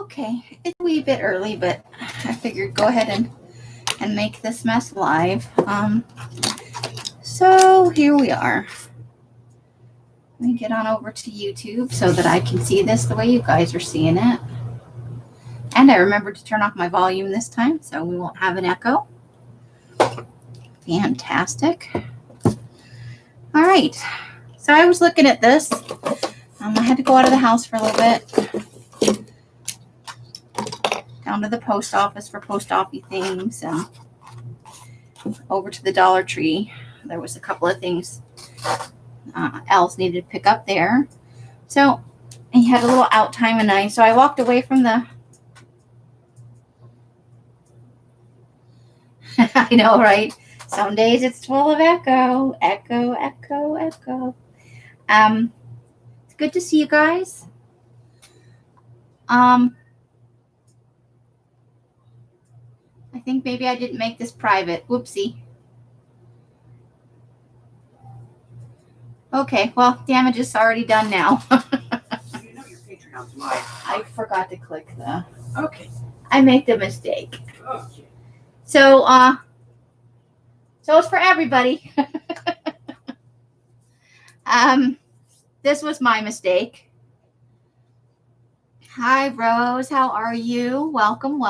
Okay, it's a wee bit early, but I figured go ahead and make this mess live. So here we are. Let me get on over to YouTube so that I can see this the way you guys are seeing it. And I remembered to turn off my volume this time so we won't have an echo. Fantastic. All right. So I was looking at this. I had to go out of the house for a little bit. Down to the post office for post office things. Over to the Dollar Tree. There was a couple of things else needed to pick up there. So he had a little out time and so I walked away from the I know, right? Some days it's full of echo. It's good to see you guys. I think maybe I didn't make this private. Whoopsie. Okay, well, damage is already done now. You know your Patreon's live. I forgot to click the. Okay. I made the mistake. Okay. So it's for everybody. This was my mistake. Hi, Rose. How are you? Welcome.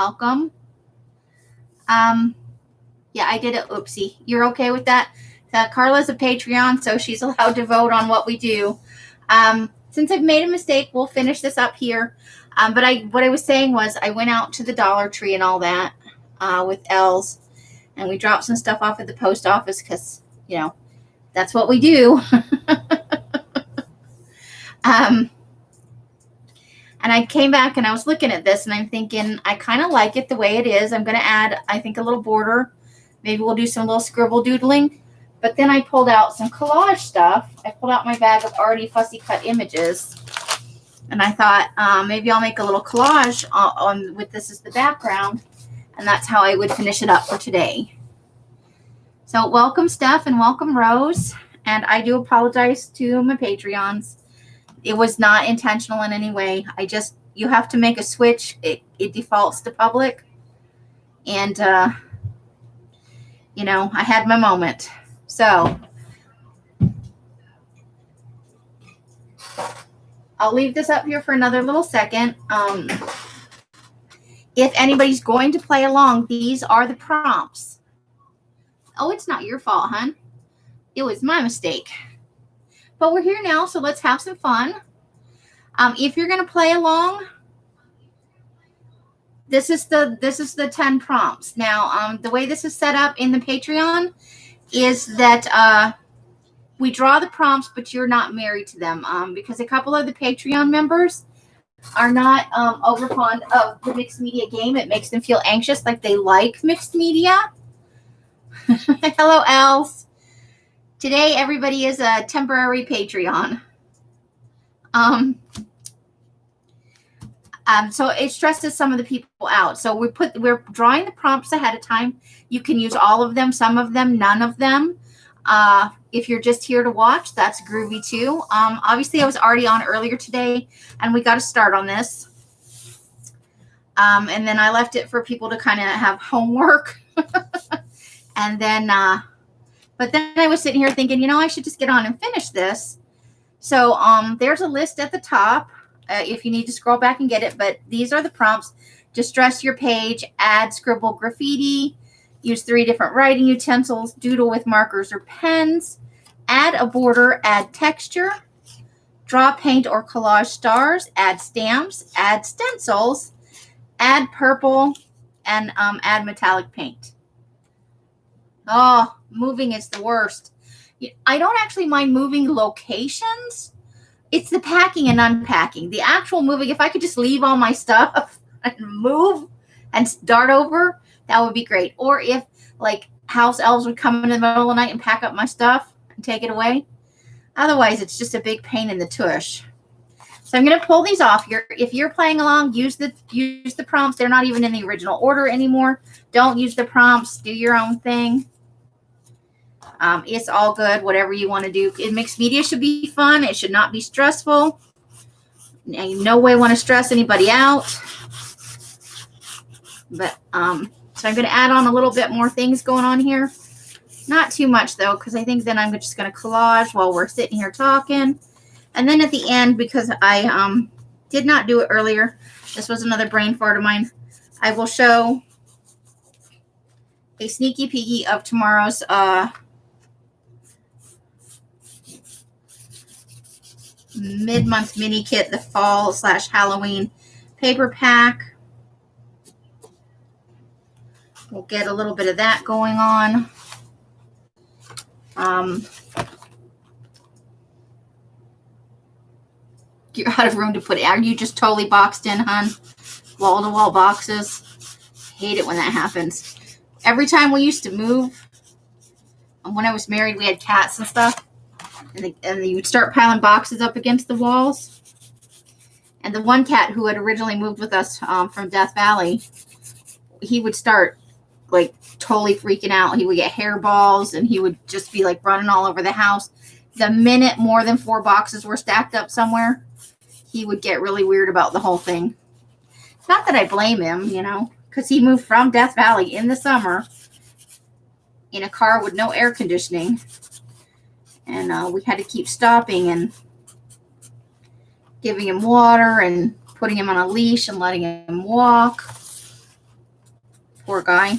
Yeah, I did it. Oopsie. You're okay with that? Carla's a Patreon, so she's allowed to vote on what we do. Since I've made a mistake, we'll finish this up here. But what I was saying was I went out to the Dollar Tree and all that with Els, and we dropped some stuff off at the post office because, that's what we do. And I came back and I was looking at this and I'm thinking, I kind of like it the way it is. I'm going to add, I think, a little border. Maybe we'll do some little scribble doodling. But then I pulled out some collage stuff. I pulled out my bag of already fussy cut images. And I thought maybe I'll make a little collage with this as the background. And that's how I would finish it up for today. So welcome, Steph, and welcome, Rose. And I do apologize to my Patreons. It was not intentional in any way. You have to make a switch. It defaults to public. And, I had my moment. So I'll leave this up here for another little second. If anybody's going to play along, these are the prompts. Oh, it's not your fault, hon. It was my mistake. But we're here now, so let's have some fun. If you're going to play along, this is the 10 prompts. Now, the way this is set up in the Patreon is that we draw the prompts, but you're not married to them because a couple of the Patreon members are not over fond of the mixed media game. It makes them feel anxious, like they like mixed media. Hello, Els. Today, everybody is a temporary Patreon. So it stresses some of the people out. So we're drawing the prompts ahead of time. You can use all of them, some of them, none of them. If you're just here to watch, that's groovy too. Obviously, I was already on earlier today, and we got to start on this. And then I left it for people to kind of have homework. And then, but then I was sitting here thinking, I should just get on and finish this. So there's a list at the top if you need to scroll back and get it. But these are the prompts. Distress your page, add scribble graffiti, use 3 different writing utensils, doodle with markers or pens, add a border, add texture, draw, paint, or collage stars, add stamps, add stencils, add purple, and add metallic paint. Oh, moving is the worst. I don't actually mind moving locations. It's the packing and unpacking. The actual moving, if I could just leave all my stuff and move and dart over, that would be great. Or if, like, house elves would come in the middle of the night and pack up my stuff and take it away. Otherwise, it's just a big pain in the tush. So I'm going to pull these off here. If you're playing along, use the prompts. They're not even in the original order anymore. Don't use the prompts. Do your own thing. It's all good, whatever you want to do. Mixed media should be fun. It should not be stressful. in no way want to stress anybody out. But so I'm going to add on a little bit more things going on here. Not too much though, because I think then I'm just going to collage while we're sitting here talking. And then at the end, because I did not do it earlier, this was another brain fart of mine, I will show a sneaky peeky of tomorrow's mid-month mini kit, the fall / Halloween paper pack. We'll get a little bit of that going on. You're out of room to put it. Are you just totally boxed in, hon? Wall-to-wall boxes. Hate it when that happens. Every time we used to move, when I was married, we had cats and stuff. And you would start piling boxes up against the walls. And the one cat who had originally moved with us from Death Valley, he would start like totally freaking out. He would get hairballs and he would just be like running all over the house. The minute more than 4 boxes were stacked up somewhere, he would get really weird about the whole thing. Not that I blame him, you know, because he moved from Death Valley in the summer in a car with no air conditioning. And we had to keep stopping and giving him water and putting him on a leash and letting him walk. Poor guy.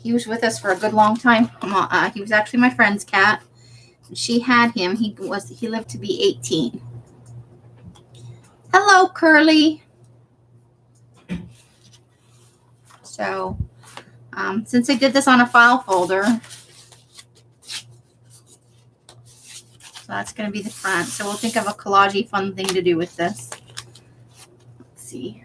He was with us for a good long time. He was actually my friend's cat. She had him. He lived to be 18. Hello, Curly. So, since I did this on a file folder, so that's going to be the front. So we'll think of a collage-y fun thing to do with this. Let's see.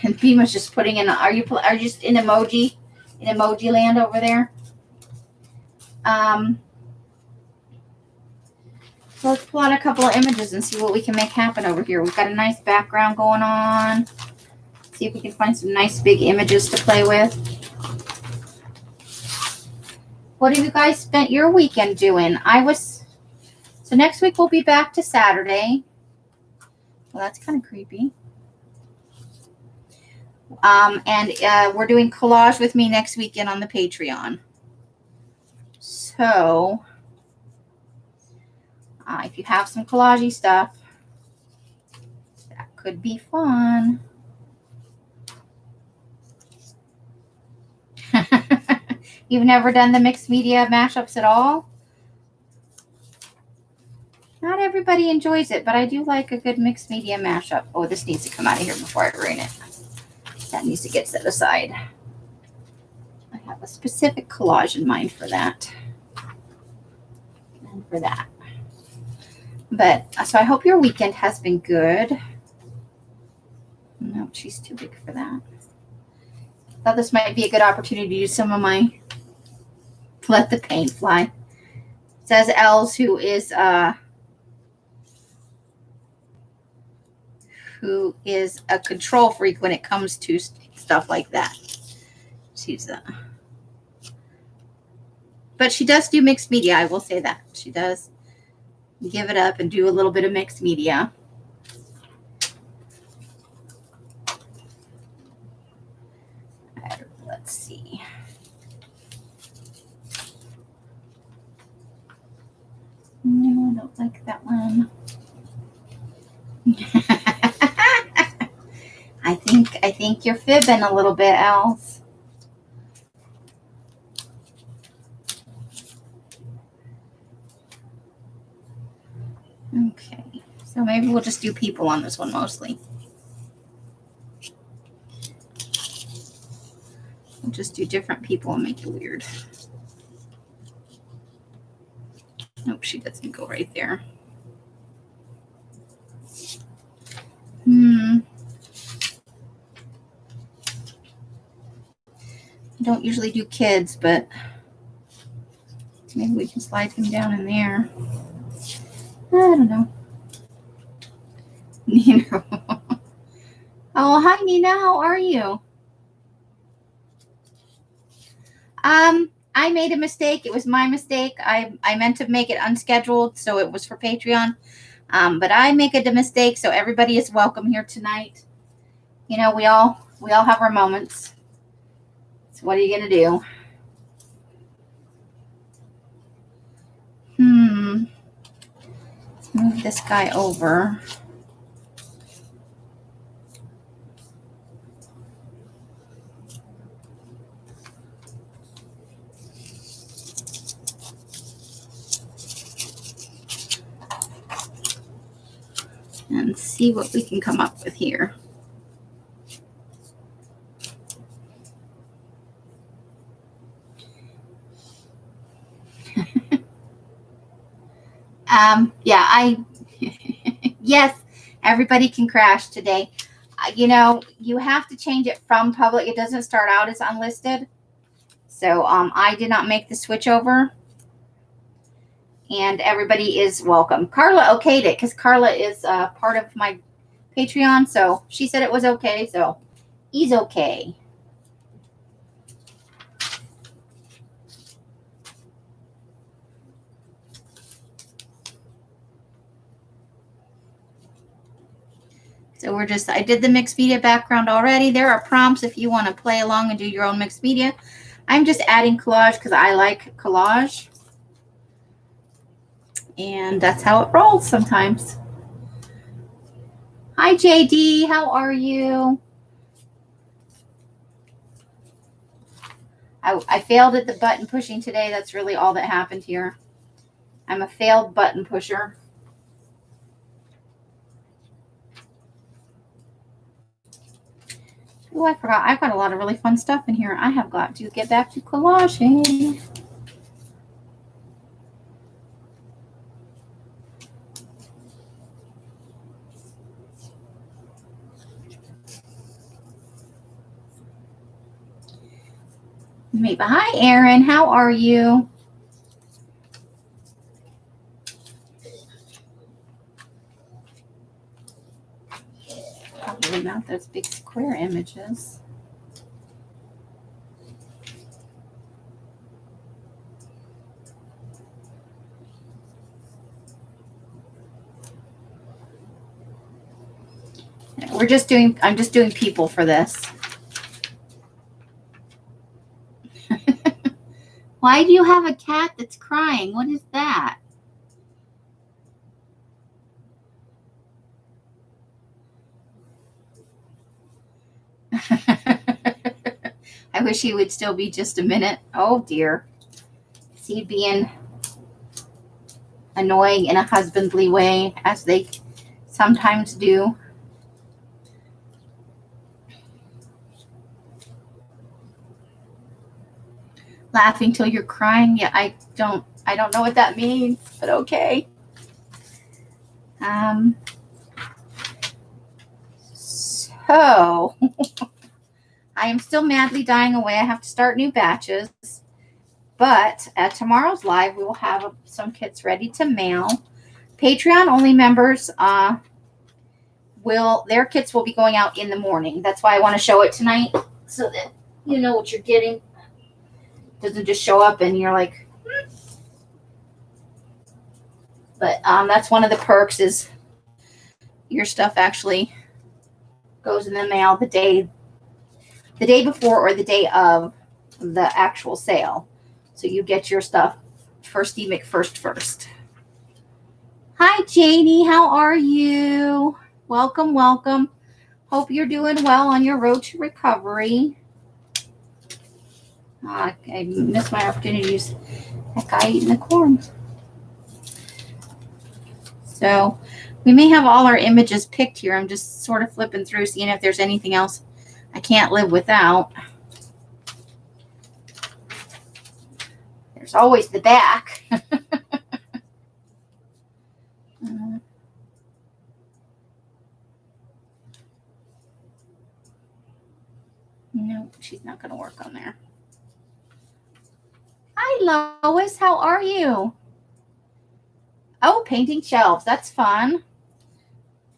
And Pima's just putting in. Are you just in emoji land over there? So let's pull out a couple of images and see what we can make happen over here. We've got a nice background going on. See if we can find some nice big images to play with. What have you guys spent your weekend doing? So next week we'll be back to Saturday. Well, that's kind of creepy. And we're doing collage with me next weekend on the Patreon. So, if you have some collage-y stuff, that could be fun. You've never done the mixed media mashups at all? Not everybody enjoys it, but I do like a good mixed media mashup. Oh, this needs to come out of here before I ruin it. That needs to get set aside. I have a specific collage in mind for that. And for that. But, so I hope your weekend has been good. No, she's too big for that. I thought this might be a good opportunity to use some of my Let the Paint Fly. It says Els, who is a control freak when it comes to stuff like that. She's but she does do mixed media. I will say that she does give it up and do a little bit of mixed media. Let's see. No, I don't like that one. I think you're fibbing a little bit, Els. Okay, so maybe we'll just do people on this one mostly. We'll just do different people and make it weird. Nope, she doesn't go right there. I don't usually do kids, but maybe we can slide them down in there. I don't know. You know. Oh, hi Nina, how are you? I made a mistake. It was my mistake. I meant to make it unscheduled, so it was for Patreon. But I make a mistake, so everybody is welcome here tonight. You know, we all have our moments. So what are you gonna do? Let's move this guy over. And see what we can come up with here. Yeah, yes, everybody can crash today. You know, you have to change it from public. It doesn't start out as unlisted. So I did not make the switch over. And everybody is welcome. Carla okayed it because Carla is part of my Patreon. So she said it was okay. So he's okay. So I did the mixed media background already. There are prompts if you want to play along and do your own mixed media. I'm just adding collage because I like collage. And that's how it rolls sometimes. Hi, JD. How are you? I failed at the button pushing today. That's really all that happened here. I'm a failed button pusher. Oh, I forgot. I've got a lot of really fun stuff in here. I have got to get back to collaging. Maybe. Hi, Erin. How are you? Probably not those big square images. I'm just doing people for this. Why do you have a cat that's crying? What is that? I wish he would still be just a minute. Oh dear. Is he being annoying in a husbandly way, as they sometimes do? Laughing till you're crying? Yeah, I don't know what that means, but okay. So I am still madly dying away. I have to start new batches. But at tomorrow's live, we will have some kits ready to mail. Patreon only members their kits will be going out in the morning. That's why I want to show it tonight, so that you know what you're getting. It doesn't just show up and you're like, But that's one of the perks, is your stuff actually goes in the mail the day before or the day of the actual sale. So you get your stuff firsty McFirst. Hi, Janie. How are you? Welcome, welcome. Hope you're doing well on your road to recovery. I missed my opportunity to use that guy eating the corn. So we may have all our images picked here. I'm just sort of flipping through, seeing if there's anything else I can't live without. There's always the back. No, she's not going to work on there. Hi, Lois. How are you? Oh, painting shelves. That's fun.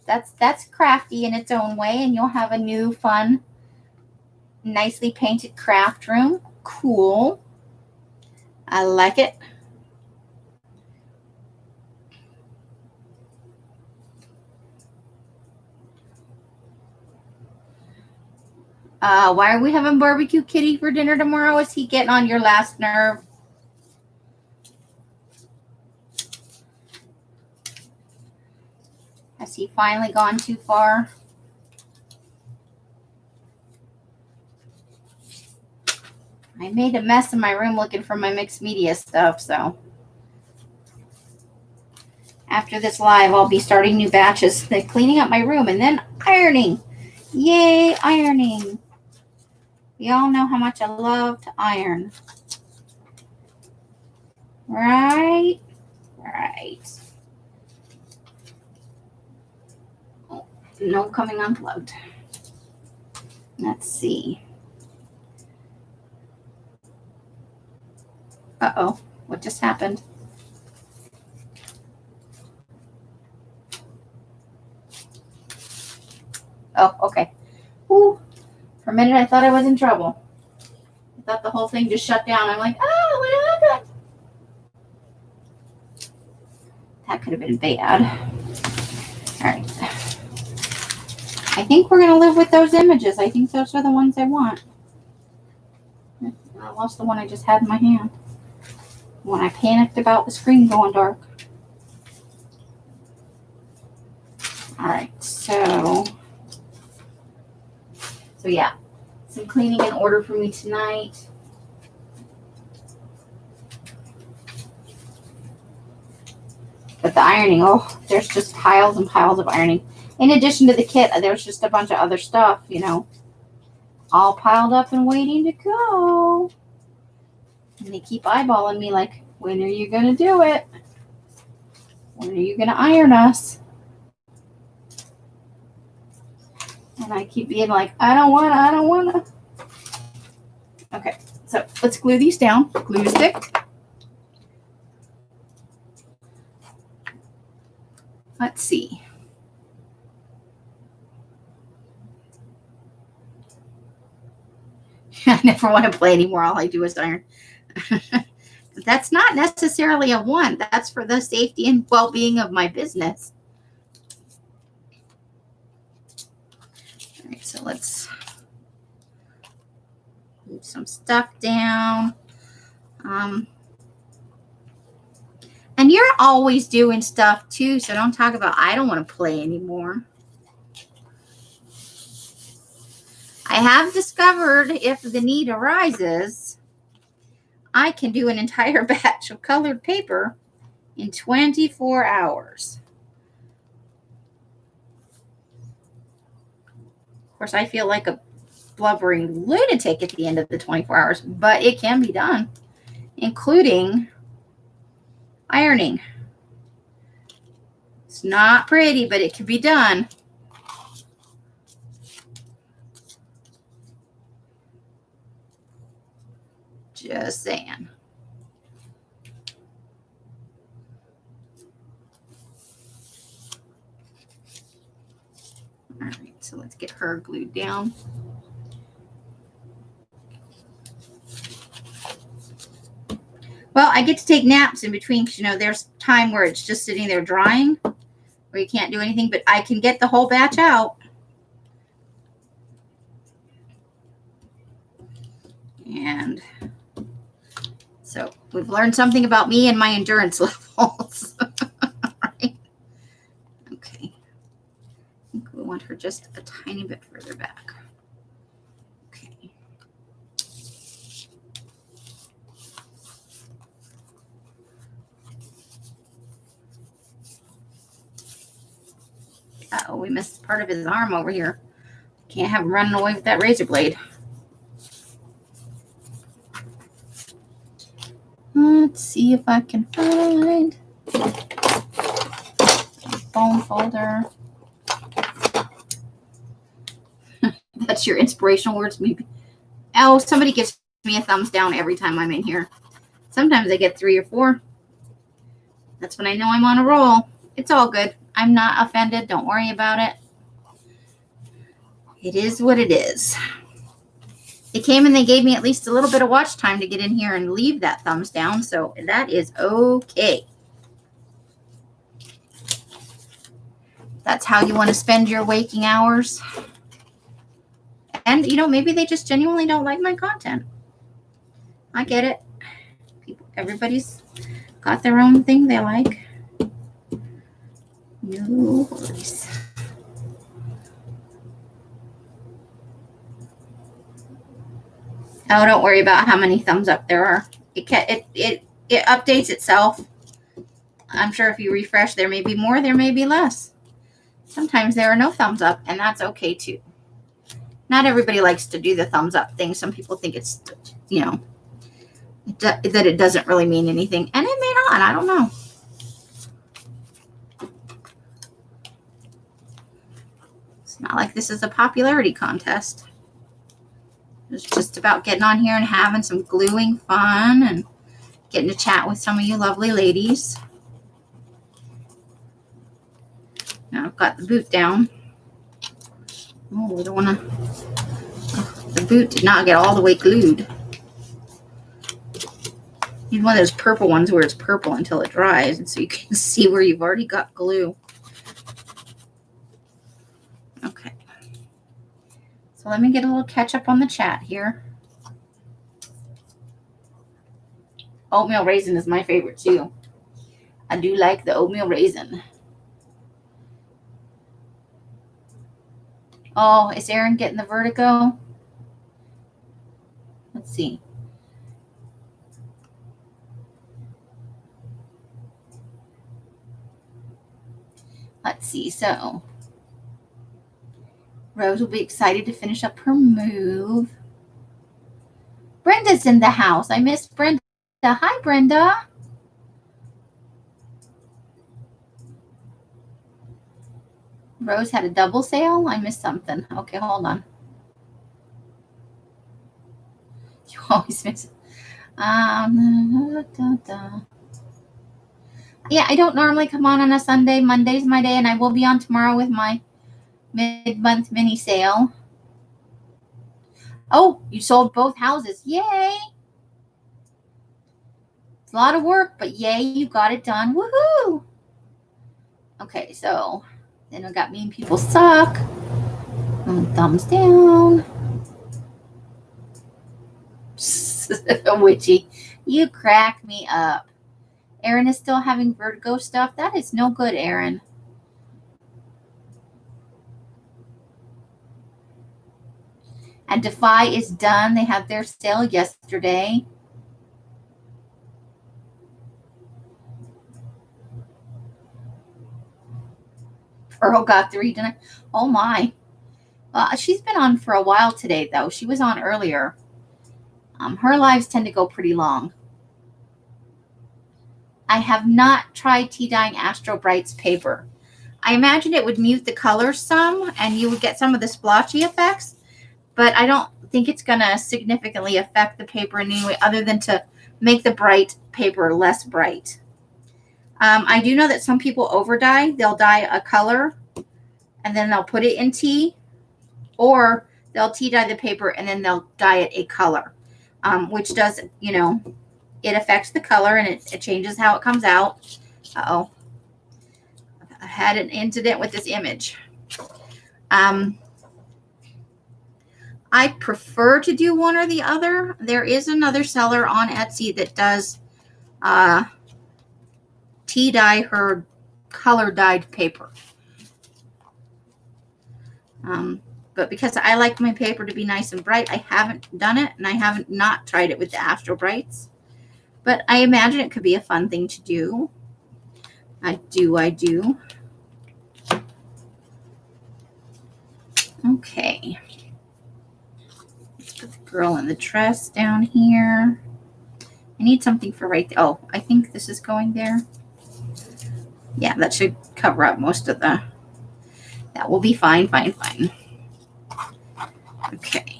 that's crafty in its own way, and you'll have a new, fun, nicely painted craft room. Cool. I like it. Why are we having barbecue kitty for dinner tomorrow? Is he getting on your last nerve? Has he finally gone too far? I made a mess in my room looking for my mixed media stuff, so after this live, I'll be starting new batches, cleaning up my room, and then ironing. Yay, ironing. We all know how much I love to iron. Right? Right. Oh, no coming unplugged. Let's see. Uh-oh, what just happened? Oh, okay. Ooh, for a minute I thought I was in trouble. I thought the whole thing just shut down. I'm like, oh, what happened? That could have been bad. All right. I think we're going to live with those images. I think those are the ones I want. I lost the one I just had in my hand when I panicked about the screen going dark. All right, so yeah, some cleaning in order for me tonight. But the ironing, oh, there's just piles and piles of ironing. In addition to the kit, there's just a bunch of other stuff, you know, all piled up and waiting to go. And they keep eyeballing me like, when are you going to do it? When are you going to iron us? And I keep being like, I don't want to. Okay, so let's glue these down. Glue stick. Let's see. I never want to play anymore. All I do is iron. That's not necessarily a one. That's for the safety and well-being of my business. All right, so let's move some stuff down. And you're always doing stuff too, so don't talk about I don't want to play anymore. I have discovered if the need arises, I can do an entire batch of colored paper in 24 hours. Of course, I feel like a blubbering lunatic at the end of the 24 hours, but it can be done, including ironing. It's not pretty, but it can be done. Just saying. All right, so let's get her glued down. Well, I get to take naps in between because, you know, there's time where it's just sitting there drying where you can't do anything, but I can get the whole batch out. And so we've learned something about me and my endurance levels. Right? Okay. I think we want her just a tiny bit further back. Okay. Uh-oh, we missed part of his arm over here. Can't have him running away with that razor blade. Let's see if I can find a phone folder. That's your inspirational words, maybe. Oh, somebody gives me a thumbs down every time I'm in here. Sometimes I get 3 or 4. That's when I know I'm on a roll. It's all good. I'm not offended. Don't worry about it. It is what it is. They came and they gave me at least a little bit of watch time to get in here and leave that thumbs down. So that is okay. That's how you want to spend your waking hours. And, you know, maybe they just genuinely don't like my content. I get it. Everybody's got their own thing they like. No worries. Oh, don't worry about how many thumbs up there are. It updates itself. I'm sure if you refresh, there may be more, there may be less. Sometimes there are no thumbs up, and that's okay too. Not everybody likes to do the thumbs up thing. Some people think it's, you know, that it doesn't really mean anything, and it may not. I don't know. It's not like this is a popularity contest. It's just about getting on here and having some gluing fun and getting to chat with some of you lovely ladies. Now I've got the boot down. Oh, we don't want to. Oh, the boot did not get all the way glued. Need one of those purple ones where it's purple until it dries, and so you can see where you've already got glue. Okay. So let me get a little catch up on the chat here. Oatmeal raisin is my favorite too. I do like the oatmeal raisin. Oh, is Erin getting the vertigo? Let's see. Let's see. So Rose will be excited to finish up her move. Brenda's in the house. I missed Brenda. Hi, Brenda. Rose had a double sale. I missed something. Okay, hold on. You always miss it. Yeah, I don't normally come on a Sunday. Monday's my day, and I will be on tomorrow with my mid-month mini sale. Oh, you sold both houses. Yay. It's a lot of work, but yay, you got it done. Woohoo. Okay, so then I got Mean People Suck. Thumbs down. Witchy. You crack me up. Erin is still having vertigo stuff. That is no good, Erin. And Defy is done. They had their sale yesterday. Pearl got 3 tonight. Oh my. She's been on for a while today, though. She was on earlier. Her lives tend to go pretty long. I have not tried tea dyeing Astro Brights paper. I imagine it would mute the colors some, and you would get some of the splotchy effects. But I don't think it's going to significantly affect the paper in any way other than to make the bright paper less bright. I do know that some people over dye. They'll dye a color and then they'll put it in tea, or they'll tea dye the paper and then they'll dye it a color, which does, you know, it affects the color and it changes how it comes out. Uh-oh. I had an incident with this image. I prefer to do one or the other. There is another seller on Etsy that does tea dye her color dyed paper. But because I like my paper to be nice and bright, I haven't done it, and I haven't not tried it with the Astro Brights. But I imagine it could be a fun thing to do. I do. Okay. Put the girl in the dress down here. I need something for right there. Oh, I think this is going there. Yeah, that should cover up most of the. That will be fine. Okay.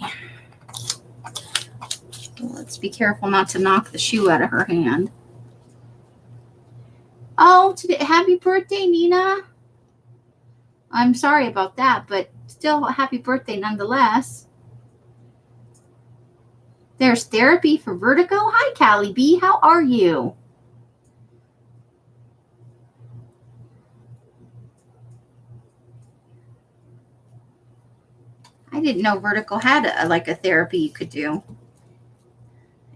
Let's be careful not to knock the shoe out of her hand. Oh, today, happy birthday, Nina. I'm sorry about that, but still happy birthday nonetheless. There's therapy for vertigo. Hi, Callie B. How are you? I didn't know vertigo had a therapy you could do.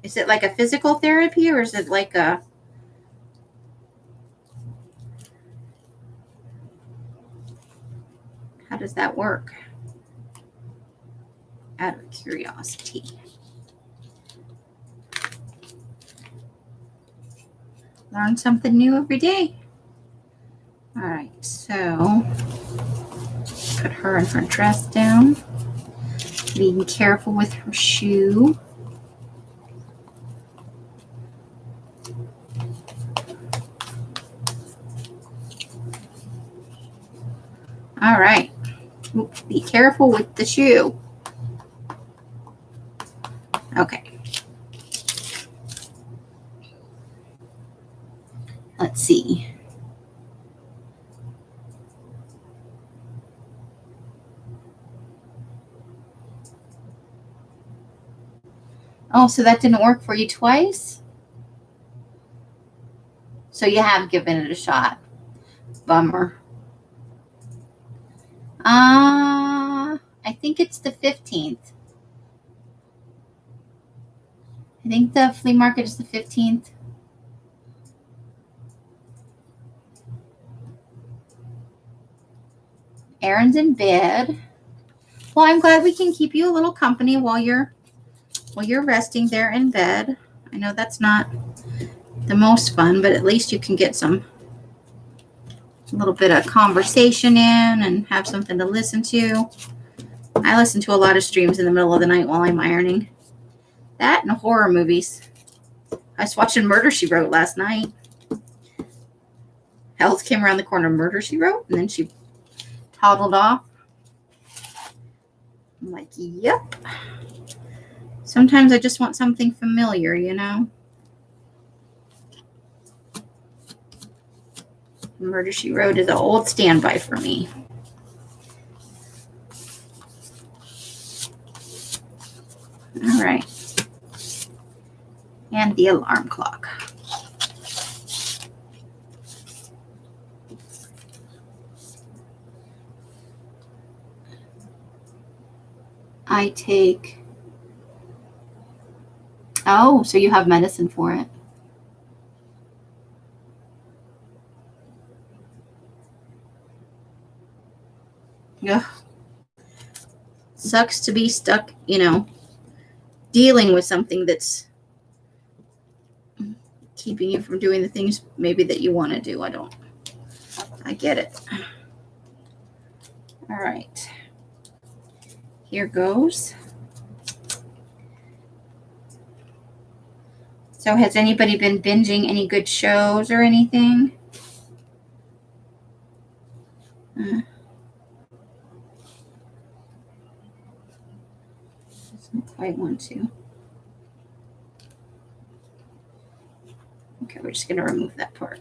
Is it like a physical therapy or is it like a... How does that work? Out of curiosity. Learn something new every day. All right, so put her and her dress down. Being careful with her shoe. All right. Oops, be careful with the shoe. Okay. Let's see. Oh, so that didn't work for you twice? So you have given it a shot. Bummer. I think it's the 15th. I think the flea market is the 15th. Aaron's in bed. Well, I'm glad we can keep you a little company while you're resting there in bed. I know that's not the most fun, but at least you can get a little bit of conversation in and have something to listen to. I listen to a lot of streams in the middle of the night while I'm ironing. That and horror movies. I was watching Murder, She Wrote last night. Hells came around the corner, Murder, She Wrote, and then she toddled off. I'm like, yep. Sometimes I just want something familiar, you know? Murder, She Wrote is an old standby for me. All right. And the alarm clock. I take... Oh, so you have medicine for it. Ugh. Sucks to be stuck, you know, dealing with something that's keeping you from doing the things maybe that you want to do. I get it. All right. Here goes. So has anybody been binging any good shows or anything? Doesn't quite want to. Okay, we're just going to remove that part.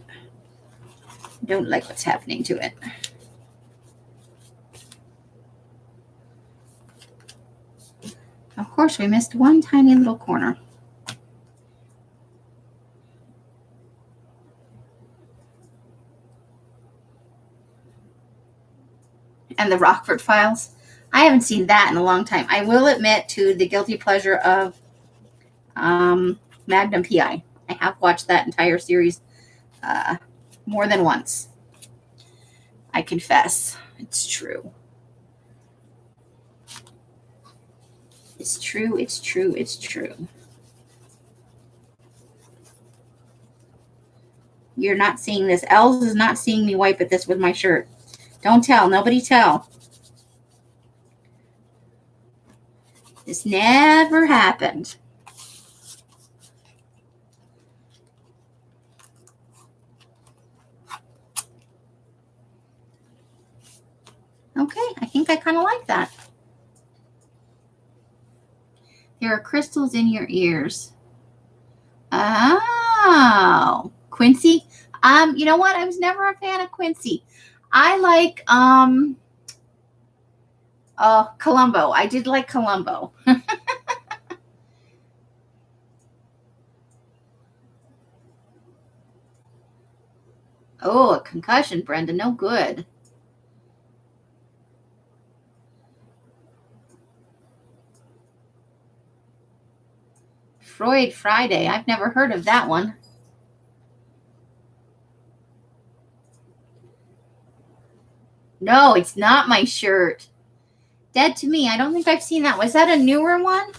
Don't like what's happening to it. Of course, we missed one tiny little corner. And the Rockford Files. I haven't seen that in a long time. I will admit to the guilty pleasure of Magnum PI. I have watched that entire series more than once. I confess. It's true. It's true, it's true, it's true. You're not seeing this. Els is not seeing me wipe at this with my shirt. Don't tell. Nobody tell. This never happened. Okay, I think I kind of like that. There are crystals in your ears. Oh, Quincy. You know what? I was never a fan of Quincy. I like Oh, Columbo. I did like Columbo. Oh, a concussion, Brenda. No good. Freud Friday. I've never heard of that one. No, it's not my shirt. Dead to Me. I don't think I've seen that. Was that a newer one?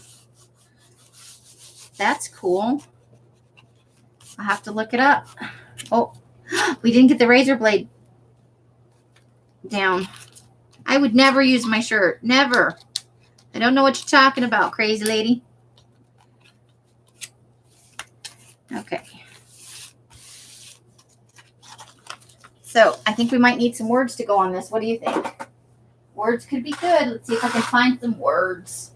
That's cool. I'll have to look it up. Oh, we didn't get the razor blade down. I would never use my shirt. Never. I don't know what you're talking about, crazy lady. Okay. So I think we might need some words to go on this. What do you think? Words could be good. Let's see if I can find some words.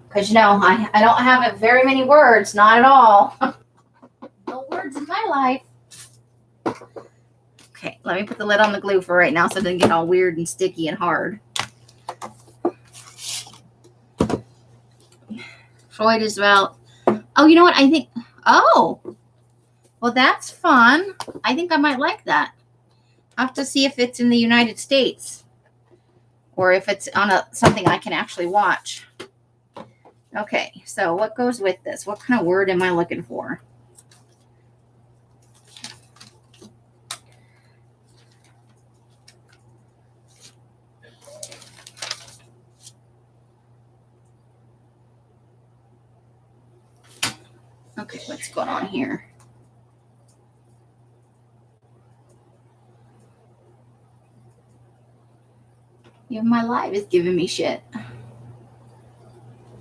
Because, you know, I don't have very many words. Not at all. No words in my life. Okay, let me put the lid on the glue for right now so it doesn't get all weird and sticky and hard. Freud is about... Oh, you know what? I think... Oh! Well, that's fun. I think I might like that. I'll have to see if it's in the United States or if it's on something I can actually watch. Okay, so what goes with this? What kind of word am I looking for? Okay, what's going on here? Even my live is giving me shit.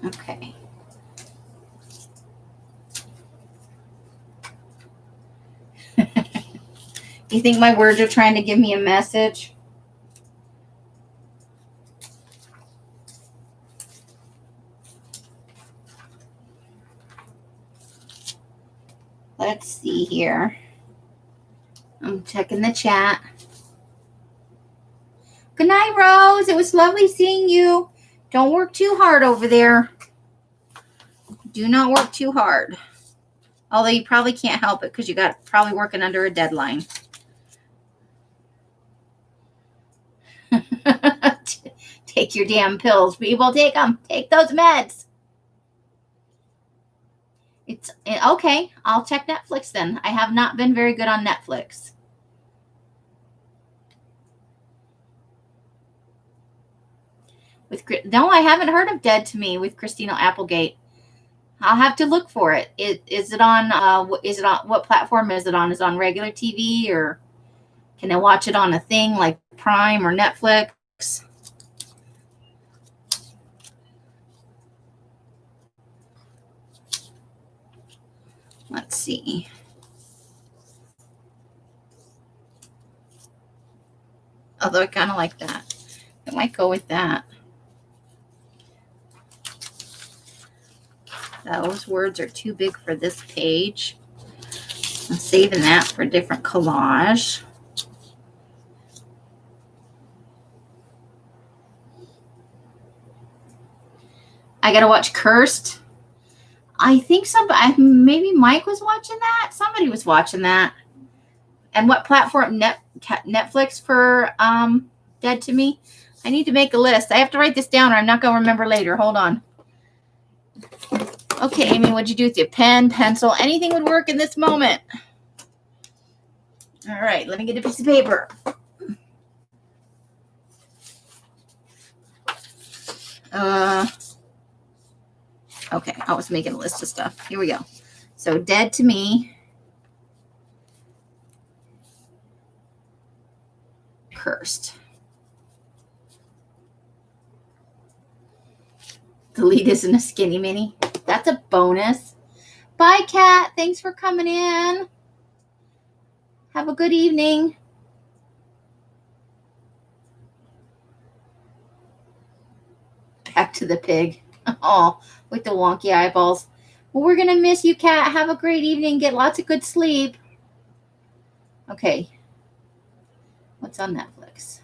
Okay. You think my words are trying to give me a message? Let's see here. I'm checking the chat. Good night, Rose. It was lovely seeing you. Don't work too hard over there. Do not work too hard. Although you probably can't help it because you got probably working under a deadline. Take your damn pills, people. Take them. Take those meds. It's okay. I'll check Netflix then. I have not been very good on Netflix. No, I haven't heard of Dead to Me with Christina Applegate. I'll have to look for it. Is it on what platform is it on? Is it on regular TV or can I watch it on a thing like Prime or Netflix? Let's see. Although I kind of like that. I might go with that. Those words are too big for this page. I'm saving that for a different collage. I got to watch Cursed. I think maybe Mike was watching that. Somebody was watching that. And what platform? Netflix for Dead to Me? I need to make a list. I have to write this down or I'm not going to remember later. Hold on. Okay, Amy, what'd you do with your pen, pencil? Anything would work in this moment. All right, let me get a piece of paper. Okay, I was making a list of stuff. Here we go. So, Dead to Me. Cursed. The lead isn't a skinny mini. That's a bonus. Bye, Kat. Thanks for coming in. Have a good evening. Back to the pig. Oh, with the wonky eyeballs. Well, we're going to miss you, Kat. Have a great evening. Get lots of good sleep. Okay. What's on Netflix?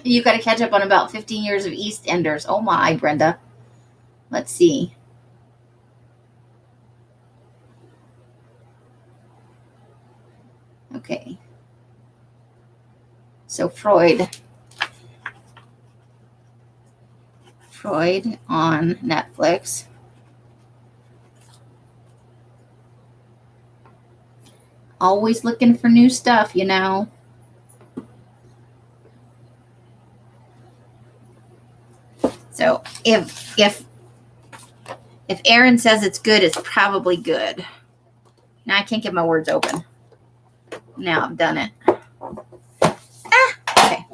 You got to catch up on about 15 years of EastEnders. Oh my, Brenda. Let's see. Okay. So Freud on Netflix. Always looking for new stuff, you know. So if Aaron says it's good, it's probably good. Now I can't get my words open. Now I've done it. Okay.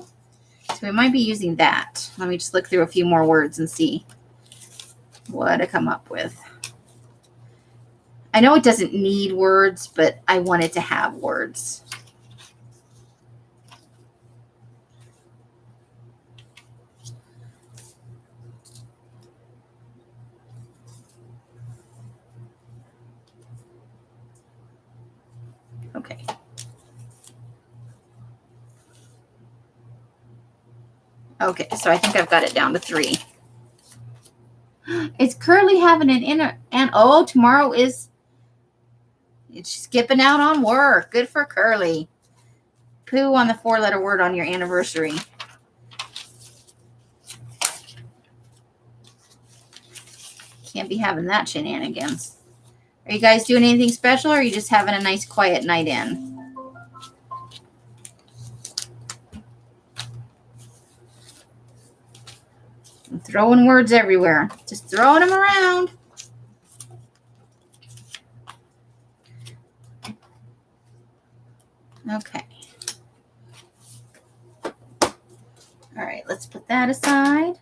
So we might be using that. Let me just look through a few more words and see what I come up with. I know it doesn't need words, but I want it to have words. Okay. Okay, so I think I've got it down to 3. Is Curly having an and oh, tomorrow is it's skipping out on work. Good for Curly. Poo on the 4-letter word on your anniversary. Can't be having that shenanigans. Are you guys doing anything special, or are you just having a nice quiet night in? I'm throwing words everywhere. Just throwing them around. Okay. All right, let's put that aside.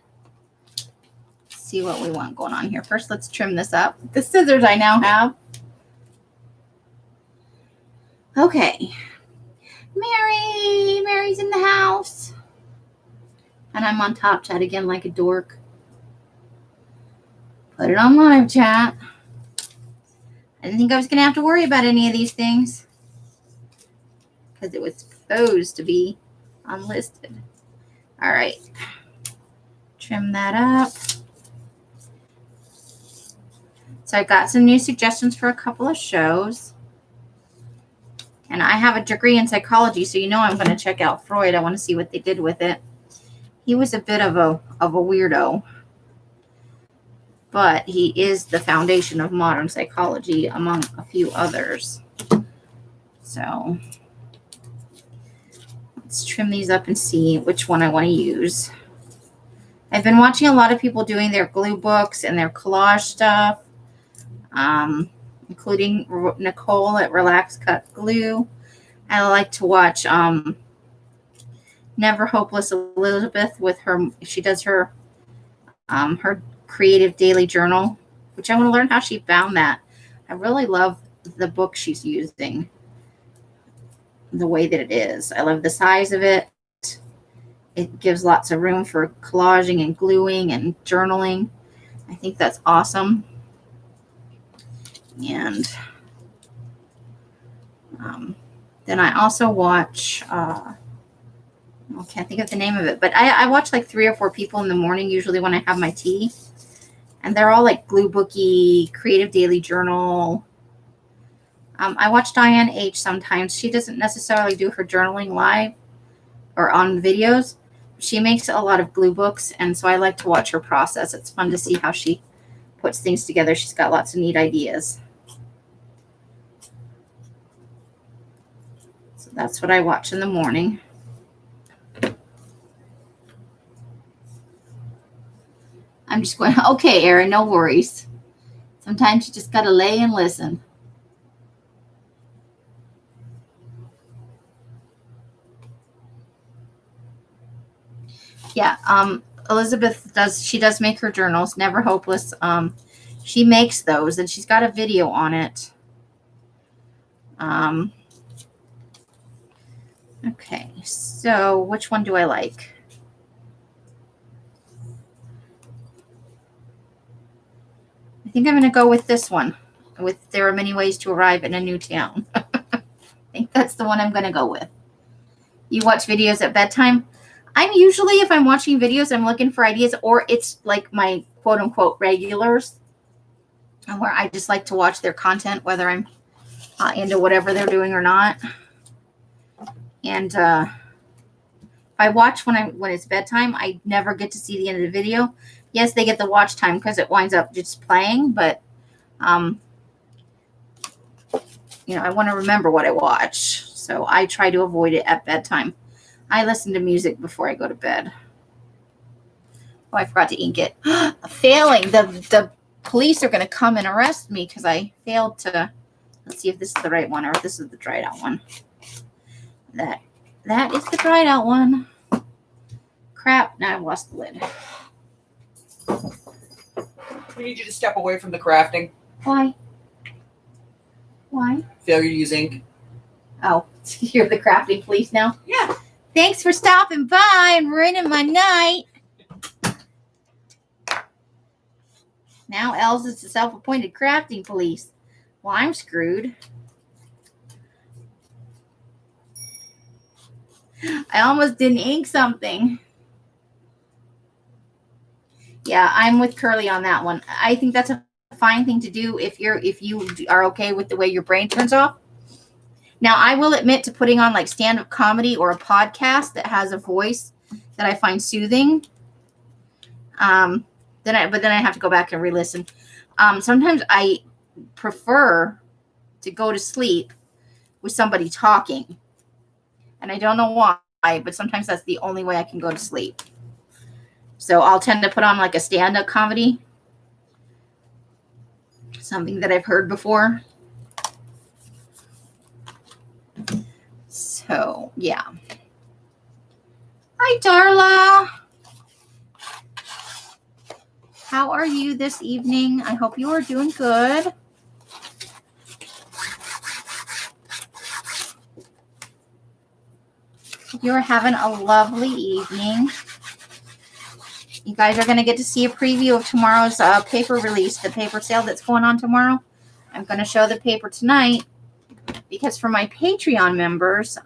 See what we want going on here. First, let's trim this up. The scissors I now have. Okay. Mary's in the house. And I'm on Top Chat again like a dork. Put it on live chat. I didn't think I was going to have to worry about any of these things, because it was supposed to be unlisted. All right. Trim that up. So I got some new suggestions for a couple of shows. And I have a degree in psychology, so you know I'm going to check out Freud. I want to see what they did with it. He was a bit of a weirdo, but he is the foundation of modern psychology, among a few others. So let's trim these up and see which one I want to use. I've been watching a lot of people doing their glue books and their collage stuff, including Nicole at Relax Cut Glue. I like to watch Never Hopeless Elizabeth with her. She does her creative daily journal, which I want to learn how she found that. I really love the book she's using, the way that it is. I love the size of it. It gives lots of room for collaging and gluing and journaling. I think that's awesome. And then I also watch, I can't think of the name of it, but I watch like 3 or 4 people in the morning, usually when I have my tea. And they're all like glue booky, creative daily journal. I watch Diane H sometimes. She doesn't necessarily do her journaling live or on videos. She makes a lot of glue books, and so I like to watch her process. It's fun to see how she puts things together. She's got lots of neat ideas. So that's what I watch in the morning. I'm just going, okay, Erin, no worries. Sometimes you just got to lay and listen. Yeah, Elizabeth does make her journals, Never Hopeless. She makes those, and she's got a video on it. Okay, so which one do I like? I think I'm going to go with this one. with There Are Many Ways to Arrive in a New Town. I think that's the one I'm going to go with. You watch videos at bedtime? I'm usually, if I'm watching videos, I'm looking for ideas, or it's like my quote unquote regulars, where I just like to watch their content, whether I'm into whatever they're doing or not. And if I watch when it's bedtime, I never get to see the end of the video. Yes, they get the watch time because it winds up just playing, but I want to remember what I watch, so I try to avoid it at bedtime. I listen to music before I go to bed. Oh, I forgot to ink it. Failing. The police are going to come and arrest me because I failed to. Let's see if this is the right one or if this is the dried out one. That is the dried out one. Crap. Now I've lost the lid. We need you to step away from the crafting. Why? Failure to use ink. Oh, you're the crafting police now? Yeah. Thanks for stopping by and ruining my night. Now Els is the self-appointed crafting police. Well, I'm screwed. I almost didn't ink something. Yeah, I'm with Curly on that one. I think that's a fine thing to do if you are okay with the way your brain turns off. Now, I will admit to putting on like stand-up comedy or a podcast that has a voice that I find soothing. But then I have to go back and re-listen. Sometimes I prefer to go to sleep with somebody talking. And I don't know why, but sometimes that's the only way I can go to sleep. So I'll tend to put on like a stand-up comedy. Something that I've heard before. So, yeah. Hi, Darla. How are you this evening? I hope you are doing good. You're having a lovely evening. You guys are going to get to see a preview of tomorrow's paper release, the paper sale that's going on tomorrow. I'm going to show the paper tonight because for my Patreon members,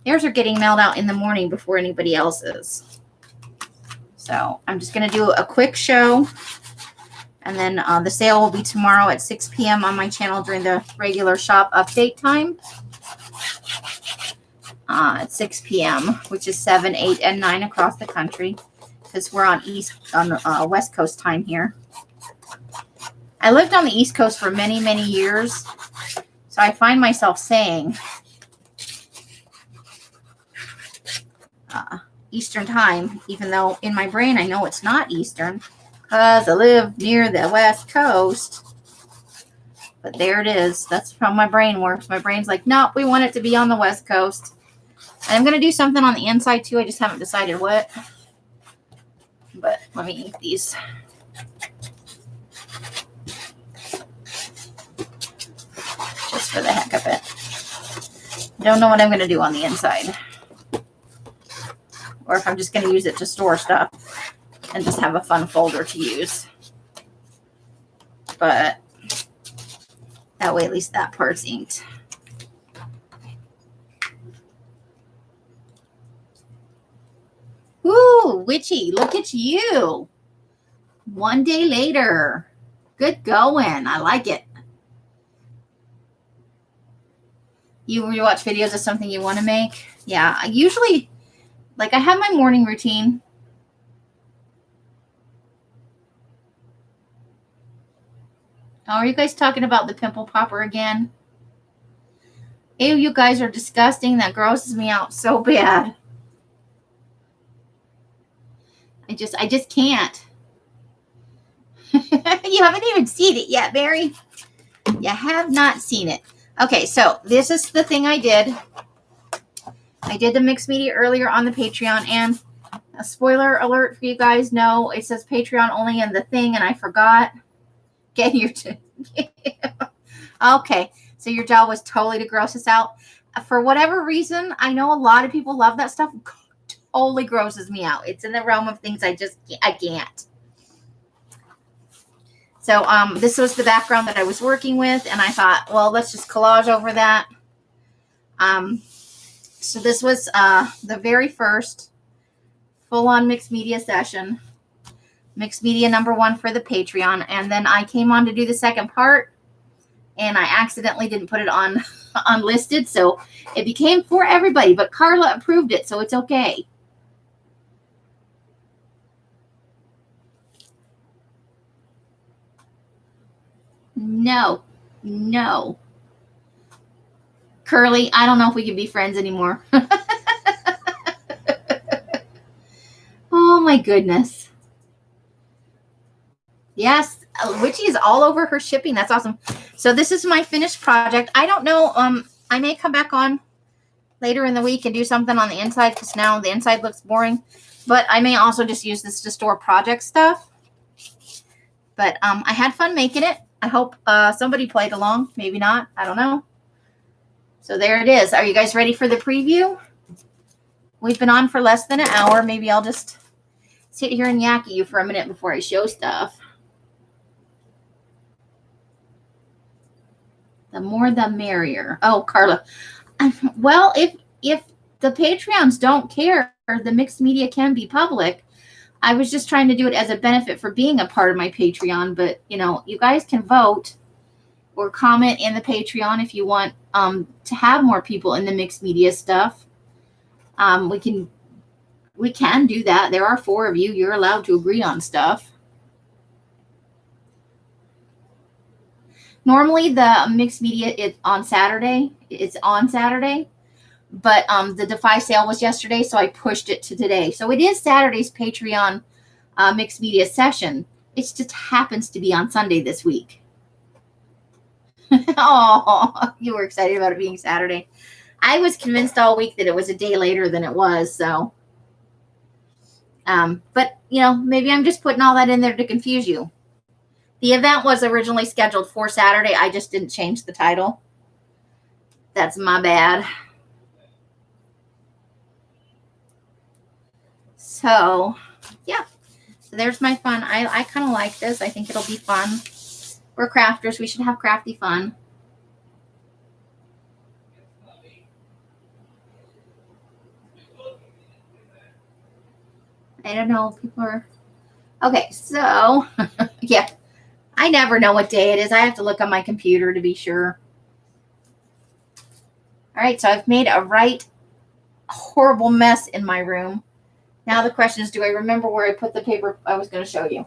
theirs are getting mailed out in the morning before anybody else's. So I'm just going to do a quick show, and then the sale will be tomorrow at 6 p.m. on my channel during the regular shop update time. At 6 p.m., which is 7, 8, and 9 across the country, because we're on West Coast time here. I lived on the East Coast for many, many years, so I find myself saying Eastern time, even though in my brain I know it's not Eastern, because I live near the West Coast. But there it is. That's how my brain works. My brain's like, nope, we want it to be on the West Coast. And I'm going to do something on the inside too. I just haven't decided what. But let me eat these. Just for the heck of it. I don't know what I'm going to do on the inside. Or if I'm just going to use it to store stuff and just have a fun folder to use. But that way at least that part's inked. Ooh, Witchy, look at you. One day later. Good going. I like it. You watch videos of something you want to make? Yeah, I usually, like I have my morning routine. Oh, are you guys talking about the pimple popper again? Ew, you guys are disgusting. That grosses me out so bad. I just can't. You haven't even seen it yet, Mary. You have not seen it. Okay, so this is the thing I did. I did the mixed media earlier on the Patreon, and a spoiler alert for you guys. No, it says Patreon only in the thing, and I forgot. Get your okay, so your job was totally to gross us out. For whatever reason, I know a lot of people love that stuff. Totally grosses me out. It's in the realm of things I can't. So this was the background that I was working with, and I thought, well, let's just collage over that. So this was the very first full-on mixed media session, mixed media #1 for the Patreon, and then I came on to do the second part, and I accidentally didn't put it on unlisted, so it became for everybody, but Carla approved it, so it's okay. No. Curly, I don't know if we can be friends anymore. Oh my goodness. Yes, Witchy is all over her shipping. That's awesome. So this is my finished project. I don't know. I may come back on later in the week and do something on the inside because now the inside looks boring. But I may also just use this to store project stuff. But I had fun making it. I hope somebody played along. Maybe not. I don't know. So there it is. Are you guys ready for the preview? We've been on for less than an hour. Maybe I'll just sit here and yak at you for a minute before I show stuff. The more the merrier. Oh, Carla. Well, if the Patreons don't care, the mixed media can be public. I was just trying to do it as a benefit for being a part of my Patreon, but you know, you guys can vote or comment in the Patreon if you want to have more people in the mixed media stuff. We can do that. There are 4 of you. You're allowed to agree on stuff. Normally the mixed media is on Saturday. It's on Saturday. But the Defy sale was yesterday, so I pushed it to today. So it is Saturday's Patreon mixed media session. It just happens to be on Sunday this week. Oh, you were excited about it being Saturday. I was convinced all week that it was a day later than it was. So, but you know, maybe I'm just putting all that in there to confuse you. The event was originally scheduled for Saturday. I just didn't change the title. That's my bad. So, yeah. So there's my fun. I kind of like this. I think it'll be fun. We're crafters. We should have crafty fun. I don't know. People are... Okay, so, yeah. I never know what day it is. I have to look on my computer to be sure. All right, so I've made a right horrible mess in my room. Now the question is, do I remember where I put the paper I was going to show you?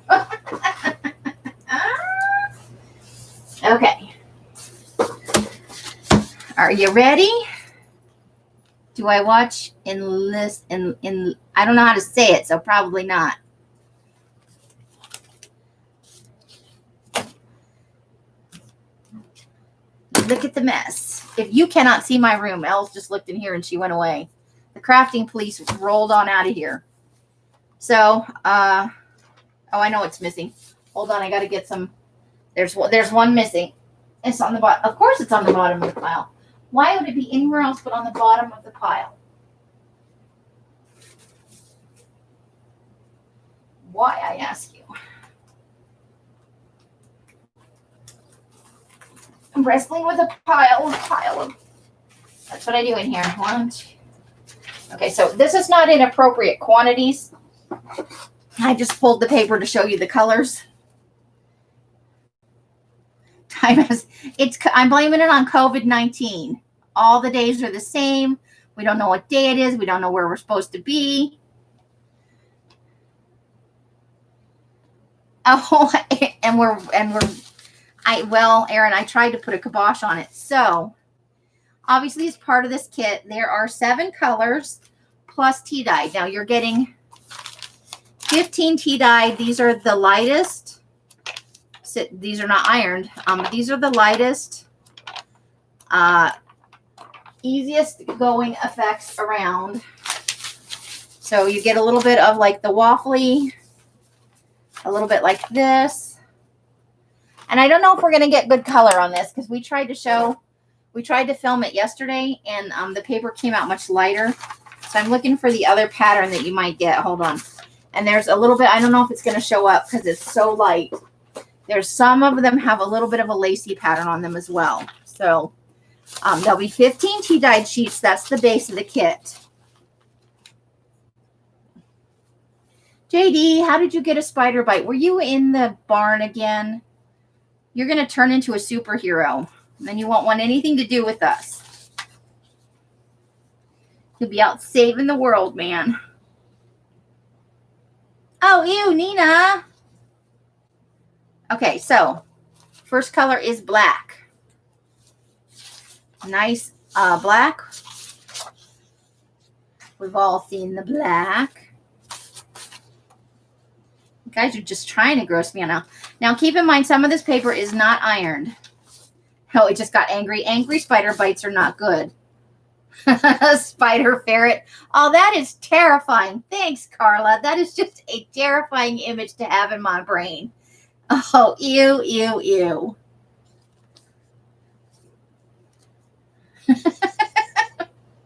Okay. Are you ready? Do I watch Enlist in I don't know how to say it, so probably not. Look at the mess. If you cannot see my room, Elle's just looked in here and she went away. The crafting police rolled on out of here. So, oh, I know it's missing. Hold on, I got to get some. There's one missing. It's on the bottom. Of course it's on the bottom of the pile. Why would it be anywhere else but on the bottom of the pile? Why, I ask you. I'm wrestling with a pile of. That's what I do in here. 1, 2. Okay, so this is not inappropriate quantities. I just pulled the paper to show you the colors. I'm blaming it on COVID-19. All the days are the same. We don't know what day it is. We don't know where we're supposed to be. Oh, well, Erin, I tried to put a kibosh on it. So, obviously, as part of this kit, there are 7 colors plus tea dye. Now, you're getting 15 tea dye. These are the lightest. These are not ironed. These are the lightest, easiest going effects around. So you get a little bit of like the waffly, a little bit like this. And I don't know if we're going to get good color on this because we tried to film it yesterday and the paper came out much lighter. So I'm looking for the other pattern that you might get. Hold on. And there's a little bit, I don't know if it's going to show up because it's so light. There's some of them have a little bit of a lacy pattern on them as well. So there'll be 15 tea dyed sheets. That's the base of the kit. JD, how did you get a spider bite? Were you in the barn again? You're going to turn into a superhero. And then you won't want anything to do with us. You'll be out saving the world, man. Oh, ew, Nina. Okay, so first color is black. Nice black. We've all seen the black. You guys are just trying to gross me out now. Now, keep in mind, some of this paper is not ironed. Oh, it just got angry. Angry spider bites are not good. Spider ferret. Oh, that is terrifying. Thanks, Carla. That is just a terrifying image to have in my brain. Oh, ew, ew, ew.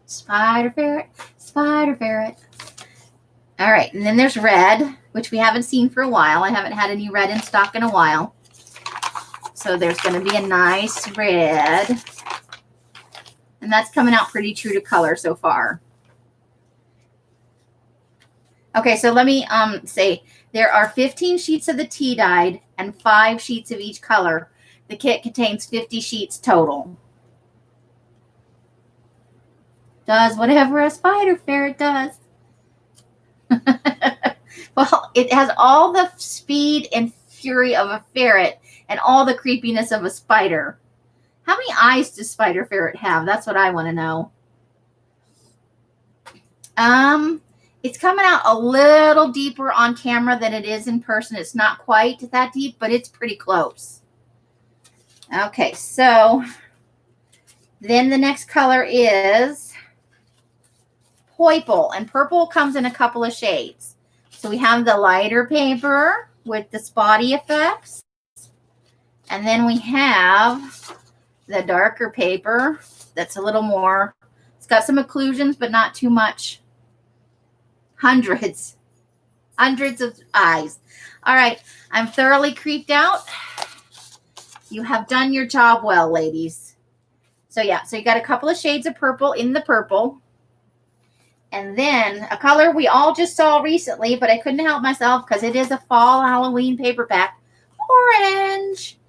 Spider ferret, spider ferret. All right, and then there's red, which we haven't seen for a while. I haven't had any red in stock in a while. So there's going to be a nice red. And that's coming out pretty true to color so far. Okay, so let me say there are 15 sheets of the tea dyed and 5 sheets of each color. The kit contains 50 sheets total. Does whatever a spider ferret does. Well, it has all the speed and fury of a ferret and all the creepiness of a spider. How many eyes does spider ferret have? That's what I want to know. It's coming out a little deeper on camera than it is in person. It's not quite that deep, but it's pretty close. Okay, so then the next color is purple, and purple comes in a couple of shades. So we have the lighter paper with the spotty effects, and then we have the darker paper that's a little more, it's got some occlusions, but not too much. Hundreds of eyes. All right, I'm thoroughly creeped out. You have done your job well, ladies. So yeah, so you got a couple of shades of purple in the purple. And then a color we all just saw recently, but I couldn't help myself because it is a fall Halloween paperback. Orange.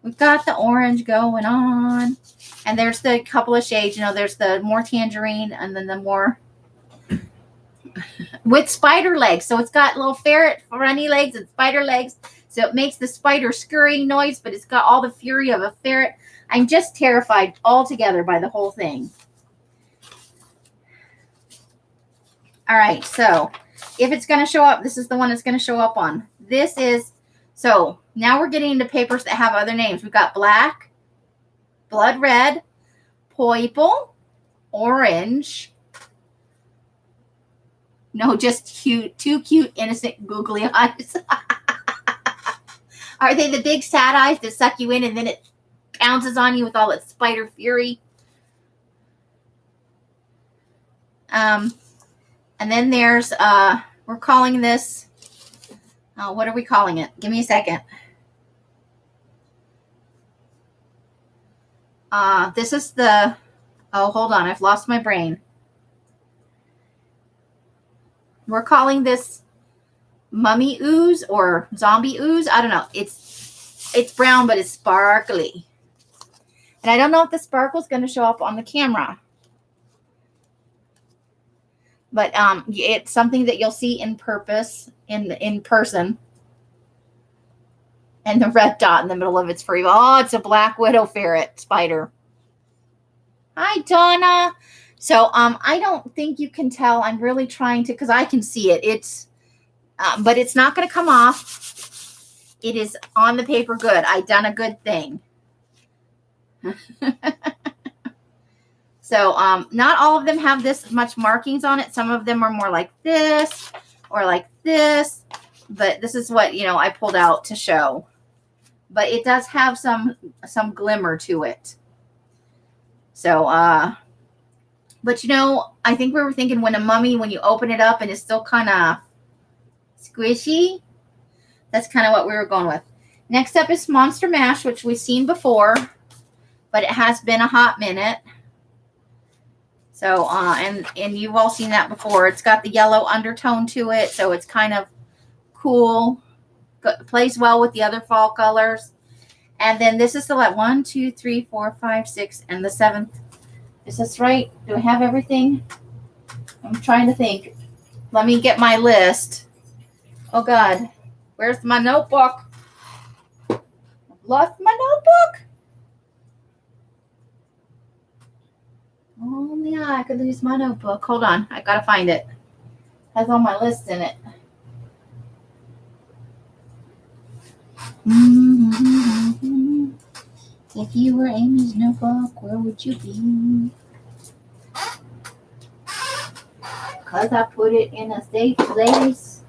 We've got the orange going on. And there's the couple of shades. You know, there's the more tangerine and then the more with spider legs. So it's got little ferret runny legs and spider legs. So it makes the spider scurrying noise, but it's got all the fury of a ferret. I'm just terrified altogether by the whole thing. All right, so if it's going to show up, this is the one it's going to show up on. This is, so now we're getting into papers that have other names. We've got black, blood red, purple, orange. No, just cute, two cute, innocent, googly eyes. Are they the big sad eyes that suck you in and then it pounces on you with all its spider fury? And then there's, we're calling this, what are we calling it? Give me a second. This is the, oh, hold on. I've lost my brain. We're calling this mummy ooze or zombie ooze. I don't know. It's brown, but it's sparkly. And I don't know if the sparkle is going to show up on the camera. But it's something that you'll see in person. And the red dot in the middle of it's furry. Oh, it's a black widow ferret spider. Hi, Donna. So I don't think you can tell. I'm really trying to, because I can see it. It's, but it's not going to come off. It is on the paper good. I done a good thing. So not all of them have this much markings on it. Some of them are more like this or like this. But this is what, you know, I pulled out to show. But it does have some glimmer to it. So, but you know, I think we were thinking when a mummy, when you open it up and it's still kind of squishy, that's kind of what we were going with. Next up is Monster Mash, which we've seen before, but it has been a hot minute. So, and you've all seen that before. It's got the yellow undertone to it, so it's kind of cool. Plays well with the other fall colors. And then this is the 1, 2, 3, 4, 5, 6, and the 7th. Is this right? Do I have everything? I'm trying to think. Let me get my list. Oh, God. Where's my notebook? I've lost my notebook. Oh, yeah, I could lose my notebook. Hold on. I got to find it. It has all my lists in it. If you were Amy's notebook, where would you be? Because I put it in a safe place.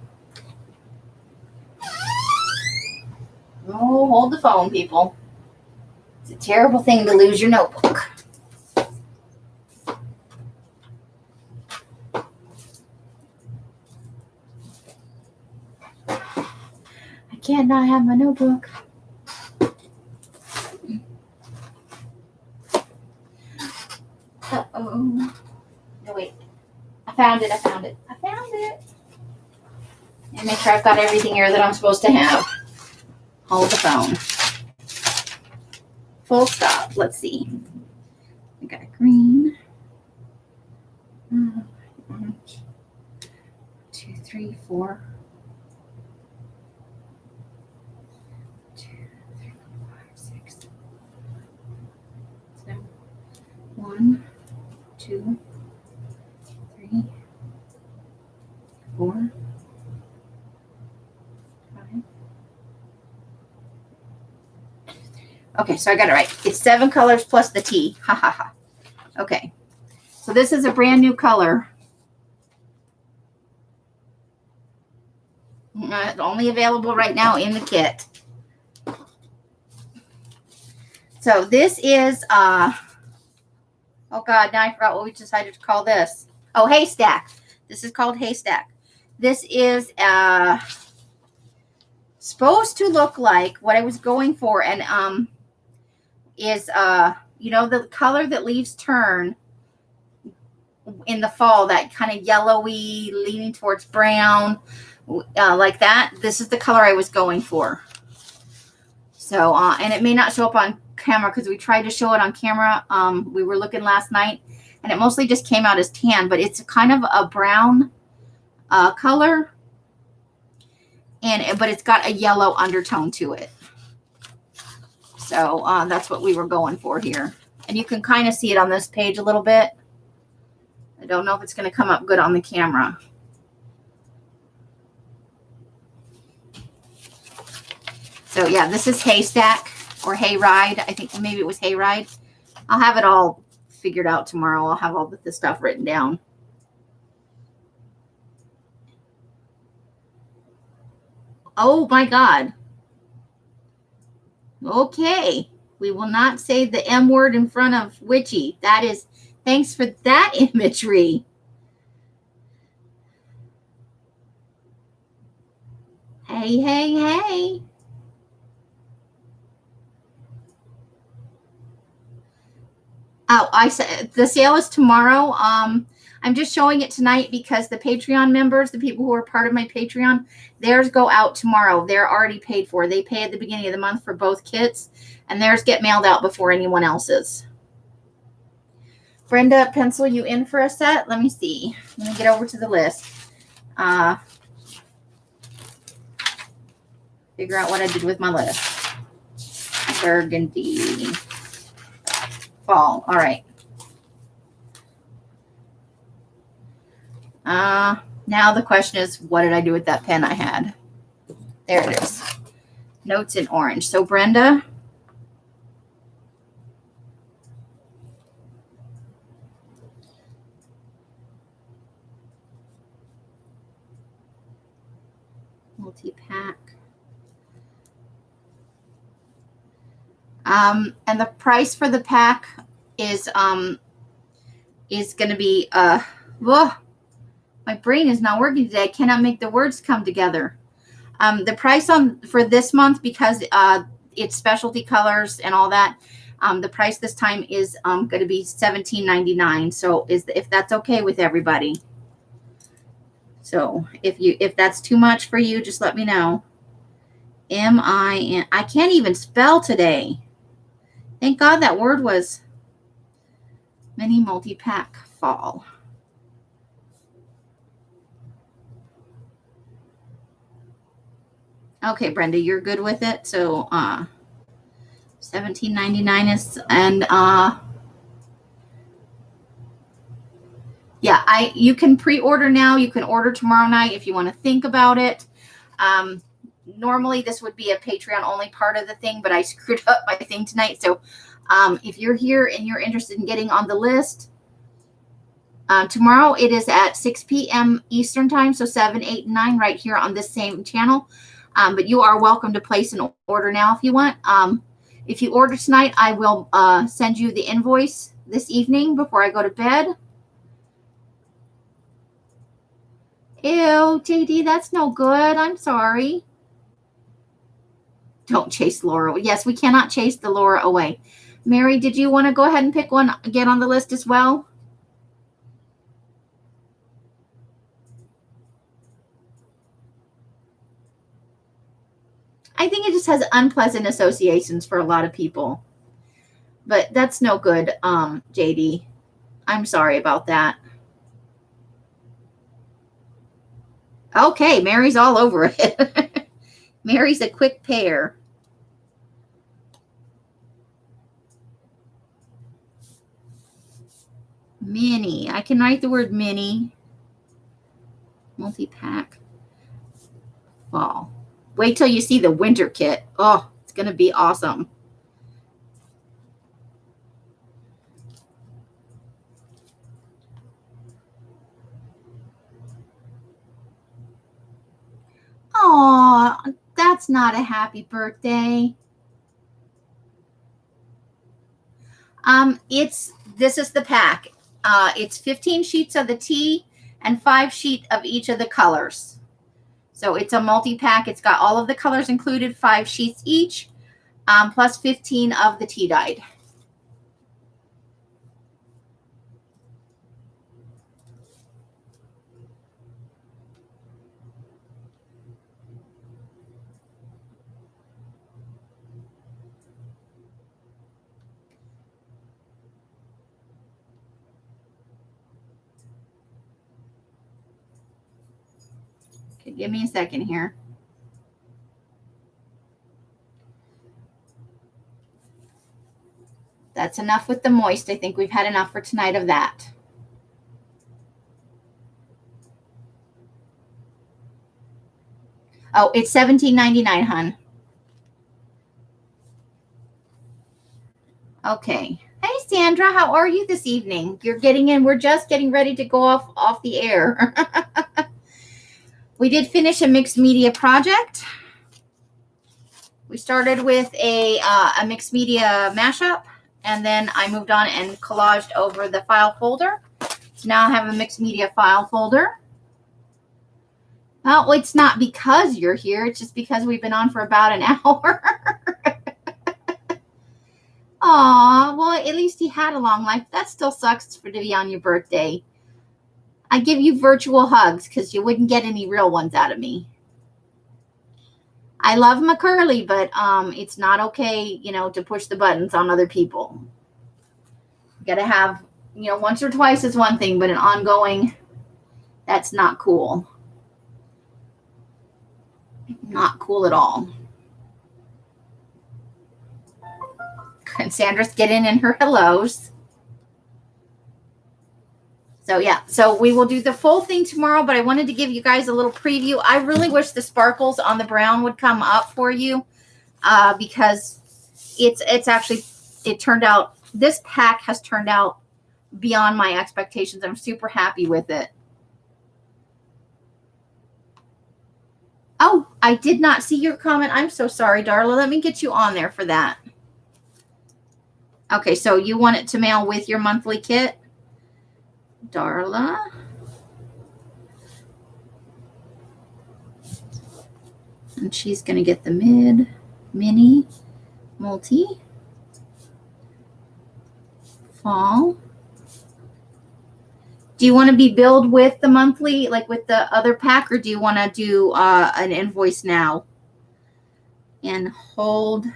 Oh, hold the phone, people. It's a terrible thing to lose your notebook. I can't not have my notebook. Uh-oh. No, wait. I found it. And make sure I've got everything here that I'm supposed to have. Hold the phone. Full stop. Let's see. I got a green. 1, 2, 3, 4. 2, 3, 4, 5, 6. 7. 1, 2, 3, 4, 5. Okay, so I got it right. It's 7 colors plus the T. Ha ha ha. Okay. So this is a brand new color. Only available right now in the kit. So this is oh God, now I forgot what we decided to call this. Oh, Haystack. This is called Haystack. This is supposed to look like what I was going for, and is you know, the color that leaves turn in the fall, that kind of yellowy leaning towards brown, like that. This is the color I was going for. So and it may not show up on camera because we tried to show it on camera. We were looking last night and it mostly just came out as tan, but it's kind of a brown color, but it's got a yellow undertone to it. So that's what we were going for here. And you can kind of see it on this page a little bit. I don't know if it's going to come up good on the camera. So yeah, this is Haystack or Hayride. I think maybe it was Hayride. I'll have it all figured out tomorrow. I'll have all this stuff written down. Oh my God. Okay. We will not say the M word in front of Witchy. That is, thanks for that imagery. Hey, hey, hey. Oh, I said the sale is tomorrow. I'm just showing it tonight because the Patreon members, the people who are part of my Patreon, theirs go out tomorrow. They're already paid for. They pay at the beginning of the month for both kits, and theirs get mailed out before anyone else's. Brenda, pencil you in for a set? Let me see. Let me get over to the list. Figure out what I did with my list. Burgundy. Fall. All right. Now the question is, what did I do with that pen I had? There it is. Notes in orange. So Brenda. Multi-pack. And the price for the pack is going to be whoa, my brain is not working today. I cannot make the words come together. The price on for this month, because it's specialty colors and all that, the price this time is going to be $17.99. So if that's okay with everybody. So if that's too much for you, just let me know. M-I-N. I can't even spell today. Thank God that word was mini multi-pack fall. Okay, Brenda, you're good with it. So $17.99 is, and yeah, you can pre-order now. You can order tomorrow night if you want to think about it. Normally this would be a Patreon only part of the thing, but I screwed up my thing tonight. So if you're here and you're interested in getting on the list, tomorrow it is at 6 p.m. Eastern time. So 7, 8, and 9 right here on this same channel. But you are welcome to place an order now if you want. If you order tonight, I will send you the invoice this evening before I go to bed. Ew, JD, that's no good. I'm sorry. Don't chase Laura. Yes, we cannot chase the Laura away. Mary, did you want to go ahead and pick one, get on the list as well? I think it just has unpleasant associations for a lot of people. But that's no good, JD. I'm sorry about that. Okay, Mary's all over it. Mary's a quick pair. Mini. I can write the word mini. Multi-pack. Fall. Wait till you see the winter kit. Oh, it's going to be awesome. Oh, that's not a happy birthday. This is the pack. It's 15 sheets of the tea and 5 sheets of each of the colors. So it's a multi-pack. It's got all of the colors included, 5 sheets each, plus 15 of the tea dyed. Okay, give me a second here. That's enough with the moist. I think we've had enough for tonight of that. Oh, it's $17.99, hun. Okay. Hey, Sandra, how are you this evening? You're getting in. We're just getting ready to go off the air. We did finish a mixed media project. We started with a mixed media mashup, and then I moved on and collaged over the file folder. So now I have a mixed media file folder. Well, it's not because you're here. It's just because we've been on for about an hour. Aw, well, at least you had a long life. That still sucks to be on your birthday. I give you virtual hugs because you wouldn't get any real ones out of me. I love McCurley, but it's not okay, to push the buttons on other people. You got to have, once or twice is one thing, but an ongoing, that's not cool. Not cool at all. And Sandra's getting in her hellos. So yeah, so we will do the full thing tomorrow, but I wanted to give you guys a little preview. I really wish the sparkles on the brown would come up for you because it turned out, this pack has turned out beyond my expectations. I'm super happy with it. Oh, I did not see your comment. I'm so sorry, Darla. Let me get you on there for that. Okay, so you want it to mail with your monthly kit? Darla. And she's going to get the mid, mini, multi, fall. Do you want to be billed with the monthly, like with the other pack, or do you want to do an invoice now? And hold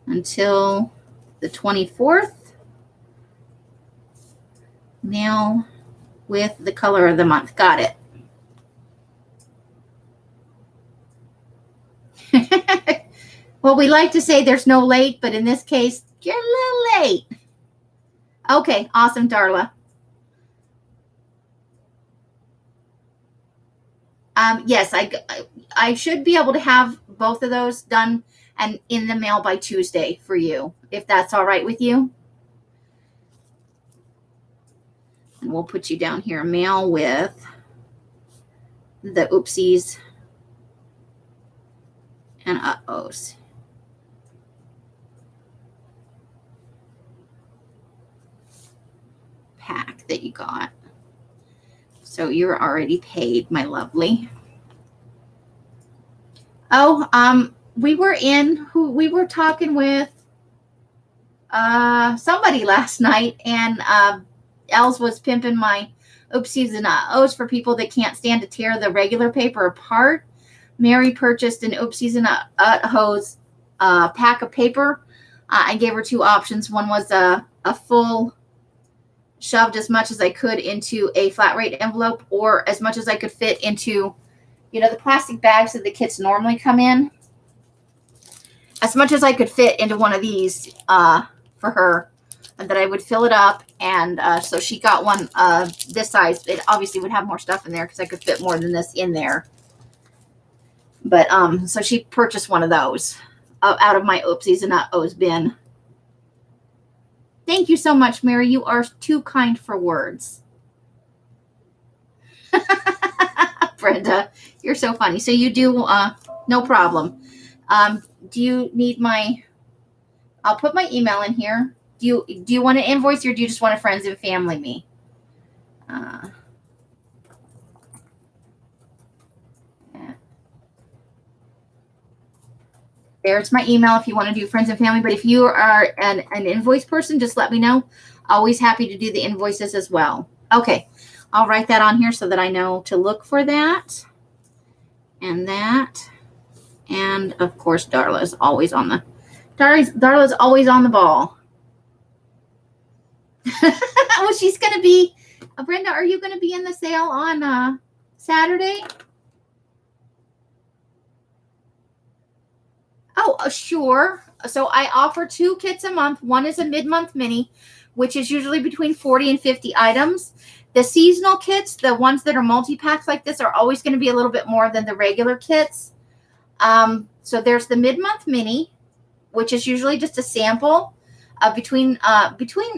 until the 24th. Now with the color of the month. Got it. Well, we like to say there's no late, but in this case, you're a little late. Okay, awesome, Darla. Yes, I should be able to have both of those done and in the mail by Tuesday for you, if that's all right with you. And we'll put you down here, mail with the oopsies and uh-ohs. Pack that you got. So you're already paid, my lovely. Oh, we were talking with somebody last night, and Els was pimping my oopsies and uh-ohs for people that can't stand to tear the regular paper apart. Mary purchased an oopsies and uh-ohs pack of paper. I gave her two options. One was a full, shoved as much as I could into a flat rate envelope, or as much as I could fit into, you know, the plastic bags that the kits normally come in. As much as I could fit into one of these for her, and that I would fill it up. And so she got one this size. It obviously would have more stuff in there because I could fit more than this in there. But so she purchased one of those out of my oopsies and uh-ohs bin. Thank you so much, Mary. You are too kind for words. Brenda, you're so funny. So you do, no problem. Do you need I'll put my email in here. Do you want to invoice, or do you just want to friends and family me? Yeah. There's my email if you want to do friends and family. But if you are an invoice person, just let me know. Always happy to do the invoices as well. Okay. I'll write that on here so that I know to look for that. And that. And of course, Darla's always on the ball. Well, she's going to be, Brenda, are you going to be in the sale on Saturday? Oh, sure. So I offer 2 kits a month. One is a mid-month mini, which is usually between 40 and 50 items. The seasonal kits, the ones that are multi-packs like this, are always going to be a little bit more than the regular kits. So there's the mid-month mini, which is usually just a sample of between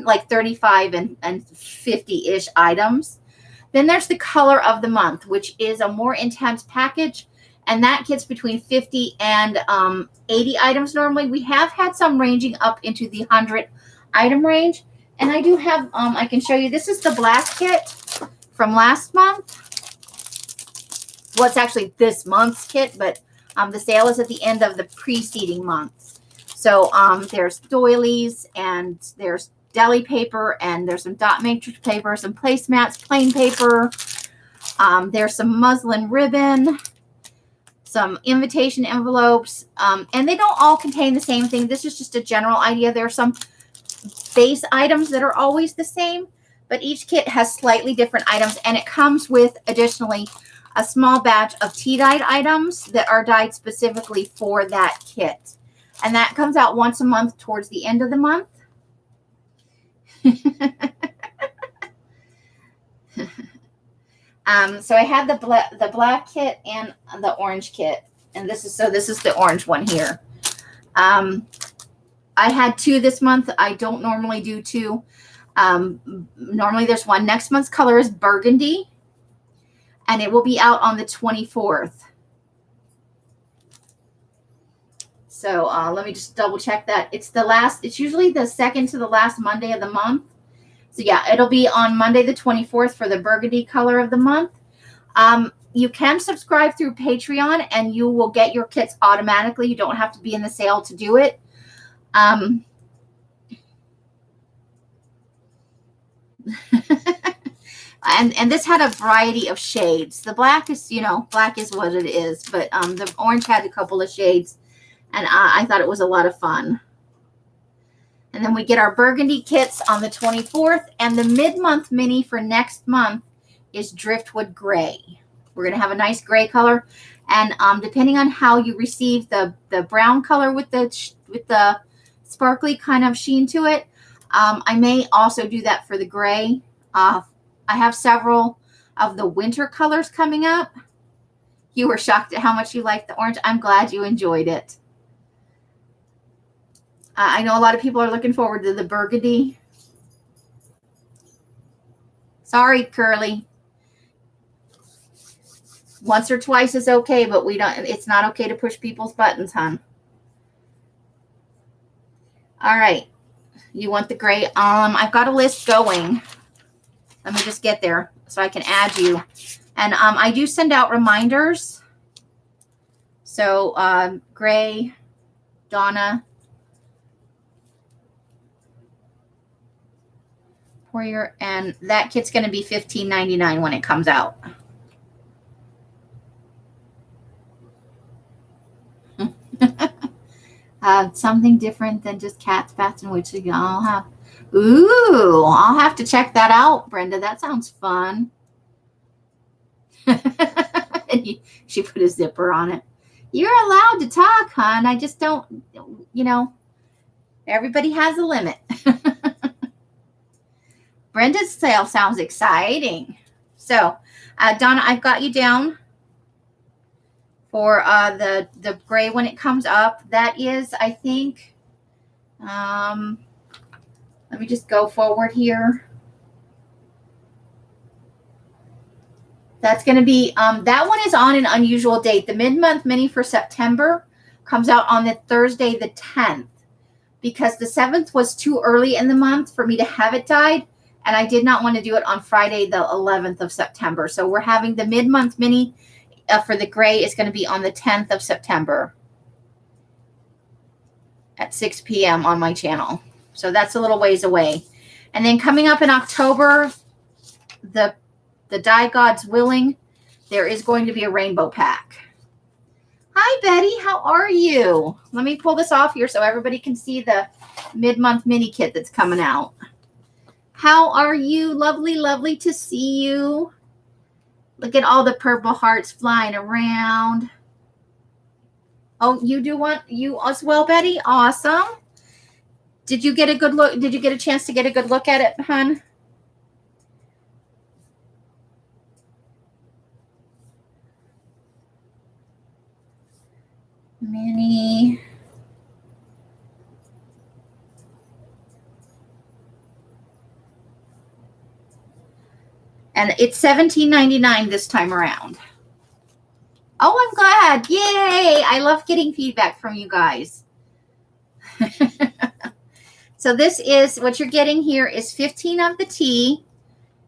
like 35 and 50-ish items. Then there's the color of the month, which is a more intense package, and that gets between 50 and 80 items normally. We have had some ranging up into the 100 item range. And I do have, I can show you, this is the black kit from last month. Well, it's actually this month's kit, but the sale is at the end of the preceding months. So there's doilies, and there's deli paper, and there's some dot matrix paper, some placemats, plain paper. There's some muslin ribbon, some invitation envelopes, and they don't all contain the same thing. This is just a general idea. There are some base items that are always the same, but each kit has slightly different items, and it comes with additionally a small batch of tea dyed items that are dyed specifically for that kit. And that comes out once a month towards the end of the month. So I had the black kit and the orange kit, and this is the orange one here. I had 2 this month. I don't normally do 2. Normally there's 1. Next month's color is burgundy, and it will be out on the 24th. So let me just double check that. It's usually the second to the last Monday of the month. So yeah, it'll be on Monday the 24th for the burgundy color of the month. you can subscribe through Patreon and you will get your kits automatically. You don't have to be in the sale to do it. And this had a variety of shades. The black is, black is what it is, but the orange had a couple of shades, and I thought it was a lot of fun. And then we get our burgundy kits on the 24th, and the mid-month mini for next month is Driftwood Gray. We're going to have a nice gray color, and depending on how you receive the brown color with the sparkly kind of sheen to it, I may also do that for the gray. I have several of the winter colors coming up. You were shocked at how much you liked the orange. I'm glad you enjoyed it. I know a lot of people are looking forward to the burgundy. Sorry, Curly. Once or twice is okay, but it's not okay to push people's buttons, hon. All right. You want the gray? I've got a list going. Let me just get there so I can add you. And I do send out reminders. So Gray, Donna, Poirier, and that kit's going to be $15.99 when it comes out. Something different than just cats, bats, and witches. I'll have to check that out, Brenda. That sounds fun. She put a zipper on it. You're allowed to talk, hon. I just don't, everybody has a limit. Brenda's sale sounds exciting. So, Donna, I've got you down for the gray when it comes up. That is, I think, let me just go forward here. That's going to be, that one is on an unusual date. The mid-month mini for September comes out on the Thursday, the 10th, because the 7th was too early in the month for me to have it dyed, and I did not want to do it on Friday, the 11th of September. So we're having the mid-month mini for the gray is going to be on the 10th of September at 6 p.m. on my channel. So that's a little ways away. And then coming up in October, the Dye Gods willing, there is going to be a rainbow pack. Hi, Betty. How are you? Let me pull this off here so everybody can see the mid-month mini kit that's coming out. How are you? Lovely, lovely to see you. Look at all the purple hearts flying around. Oh, you do want you as well, Betty? Awesome. Did you get a good look? Did you get a chance to get a good look at it, hon? Mini. And it's $17.99 this time around. Oh, I'm glad. Yay. I love getting feedback from you guys. So this is, what you're getting here is 15 of the tea,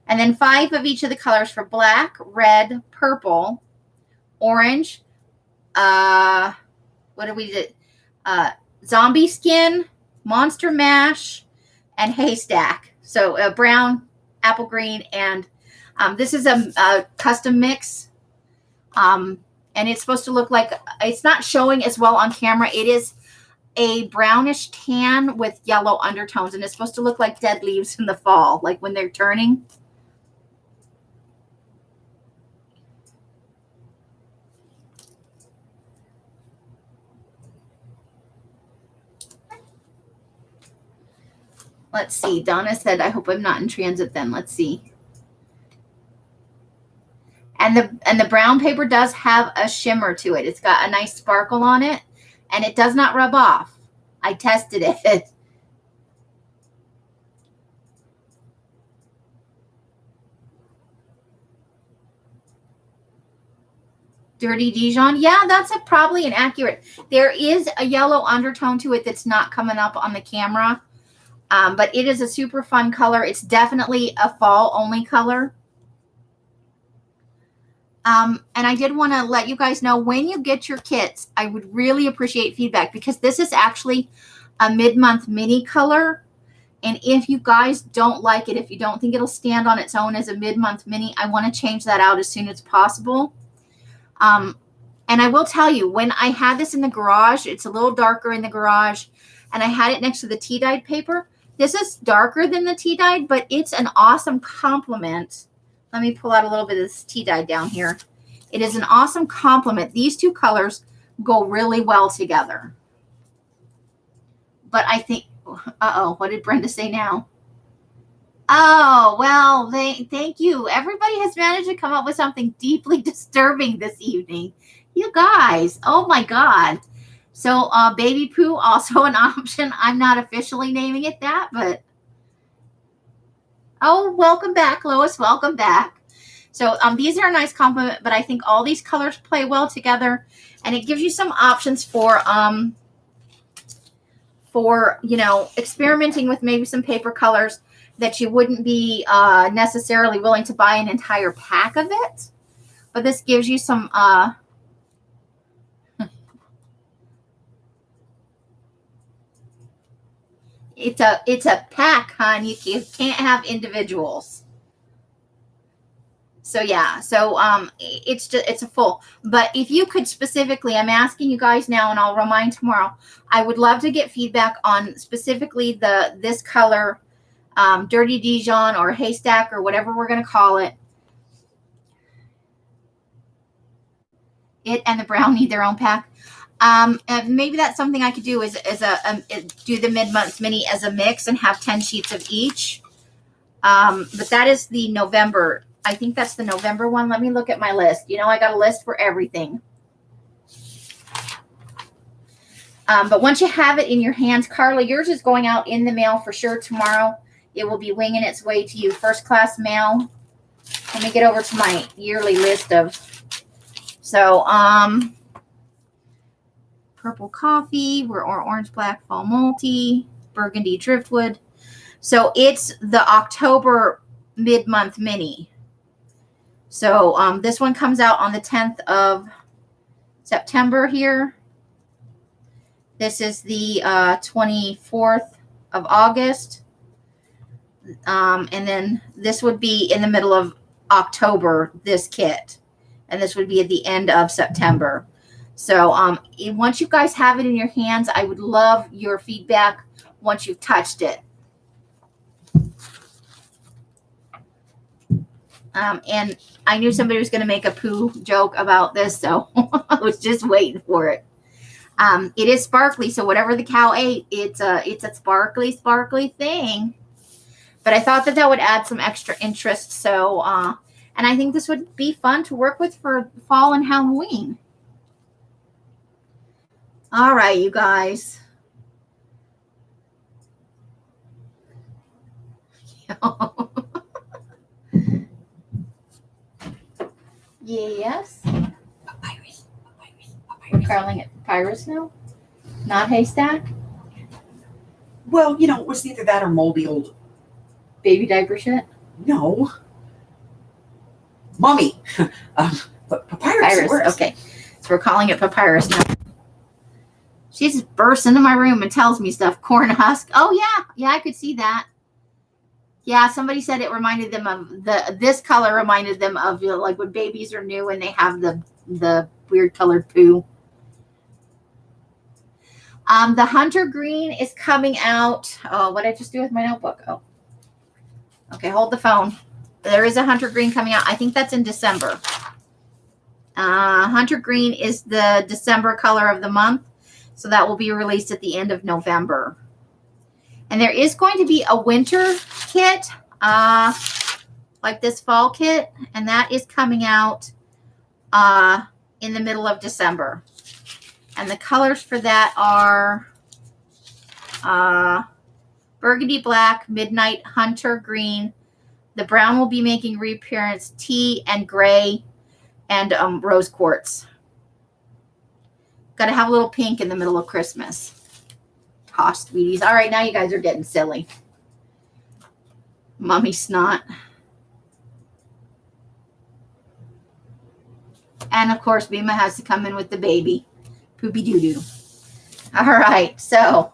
and then 5 of each of the colors for black, red, purple, orange, what did we do? Zombie skin, monster mash, and haystack. So brown, apple green, and this is a custom mix. And it's supposed to look like, it's not showing as well on camera. It is a brownish tan with yellow undertones, and it's supposed to look like dead leaves in the fall, like when they're turning. Let's see. Donna said, I hope I'm not in transit then. Let's see. And the brown paper does have a shimmer to it. It's got a nice sparkle on it, and it does not rub off. I tested it. Dirty Dijon. Yeah, that's probably an accurate. There is a yellow undertone to it that's not coming up on the camera. But it is a super fun color. It's definitely a fall only color. And I did want to let you guys know when you get your kits, I would really appreciate feedback because this is actually a mid-month mini color. And if you guys don't like it, if you don't think it'll stand on its own as a mid-month mini, I want to change that out as soon as possible. And I will tell you, when I had this in the garage, it's a little darker in the garage, and I had it next to the tea-dyed paper. This is darker than the tea-dyed, but it's an awesome complement. Let me pull out a little bit of this tea-dye down here. It is an awesome complement. These two colors go really well together. But I think, uh-oh, what did Brenda say now? Oh, well, thank you. Everybody has managed to come up with something deeply disturbing this evening. You guys, oh my God. So baby poo, also an option. I'm not officially naming it that, but oh, welcome back, Lois. Welcome back. So these are a nice complement, but I think all these colors play well together, and it gives you some options for you know, experimenting with maybe some paper colors that you wouldn't be necessarily willing to buy an entire pack of it. But this gives you some it's a pack, hon. You can't have individuals. So yeah, so it's a full. But if you could specifically, I'm asking you guys now, and I'll remind tomorrow. I would love to get feedback on specifically this color, Dirty Dijon or Haystack or whatever we're going to call it. It and the brown need their own pack. And maybe that's something I could do is do the mid-month mini as a mix and have 10 sheets of each. But that is the November. I think that's the November one. Let me look at my list. You know, I got a list for everything. But once you have it in your hands, Carla, yours is going out in the mail for sure tomorrow. It will be winging its way to you, first class mail. Let me get over to my yearly list of. So, purple coffee, or orange black fall multi, burgundy driftwood. So it's the October mid-month mini. So this one comes out on the 10th of September here. This is the 24th of August. And then this would be in the middle of October, this kit. And this would be at the end of September. So once you guys have it in your hands, I would love your feedback once you've touched it. And I knew somebody was going to make a poo joke about this, so I was just waiting for it. It is sparkly, so whatever the cow ate, it's a sparkly thing. But I thought that would add some extra interest. So, and I think this would be fun to work with for fall and Halloween. All right, you guys. Yes. Papyrus. We're calling it papyrus now, not haystack. Well, you know, it was either that or moldy old. Baby diaper shit. No. Mummy. But papyrus. Okay. So we're calling it papyrus now. She just bursts into my room and tells me stuff. Corn husk. Oh yeah. Yeah, I could see that. Yeah, somebody said it reminded them of this color reminded them of, you know, like when babies are new and they have the weird colored poo. The hunter green is coming out. Oh, what did I just do with my notebook? Oh. Okay, hold the phone. There is a hunter green coming out. I think that's in December. Hunter green is the December color of the month. So that will be released at the end of November. And there is going to be a winter kit, like this fall kit. And that is coming out in the middle of December. And the colors for that are burgundy black, midnight hunter green. The brown will be making reappearance, tea and gray, and rose quartz. Got to have a little pink in the middle of Christmas. Gosh, sweeties. All right, now you guys are getting silly. Mommy snot. And of course, Bima has to come in with the baby. Poopy doo doo. All right. So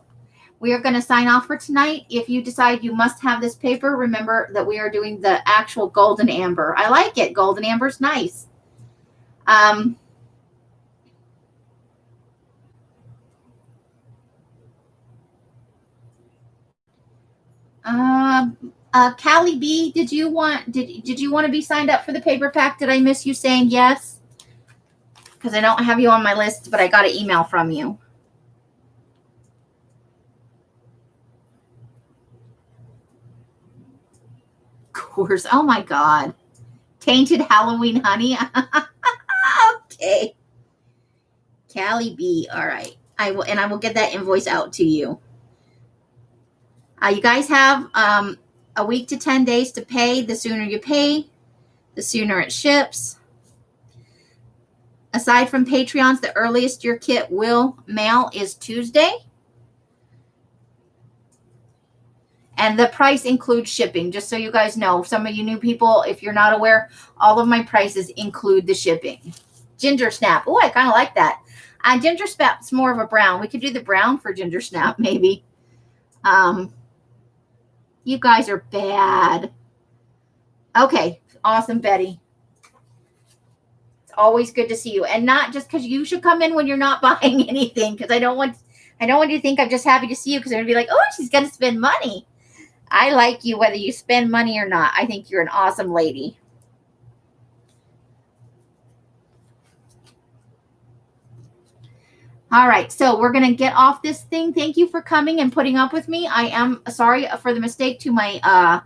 we are going to sign off for tonight. If you decide you must have this paper, remember that we are doing the actual golden amber. I like it. Golden amber's nice. Callie B, did you want to be signed up for the paper pack? Did I miss you saying yes? Because I don't have you on my list, but I got an email from you. Course. Oh my God. Tainted Halloween honey. Okay. Callie B. All right. I will get that invoice out to you. You guys have a week to 10 days to pay. The sooner you pay, the sooner it ships. Aside from Patreons, the earliest your kit will mail is Tuesday. And the price includes shipping, just so you guys know. Some of you new people, if you're not aware, all of my prices include the shipping. Ginger Snap. Oh, I kind of like that. Ginger Snap's more of a brown. We could do the brown for Ginger Snap, maybe. You guys are bad. Okay. Awesome, Betty. It's always good to see you. And not just because you should come in when you're not buying anything, because I don't want you to think I'm just happy to see you because I'm going to be like, oh, she's going to spend money. I like you whether you spend money or not. I think you're an awesome lady. All right, so we're going to get off this thing. Thank you for coming and putting up with me. I am sorry for the mistake to my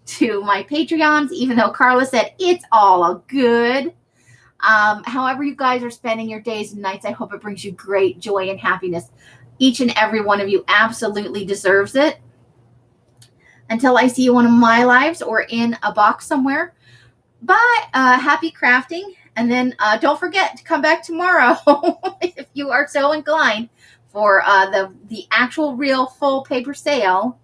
to my Patreons, even though Carla said it's all good. However you guys are spending your days and nights, I hope it brings you great joy and happiness. Each and every one of you absolutely deserves it. Until I see you on my lives or in a box somewhere. Bye. Happy crafting. And then don't forget to come back tomorrow if you are so inclined for the actual real full paper sale.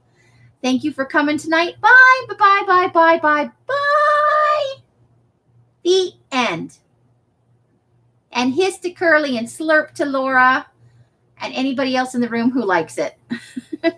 Thank you for coming tonight. Bye. Bye. Bye. Bye. Bye. Bye. The end. And hiss to Curly and slurp to Laura and anybody else in the room who likes it.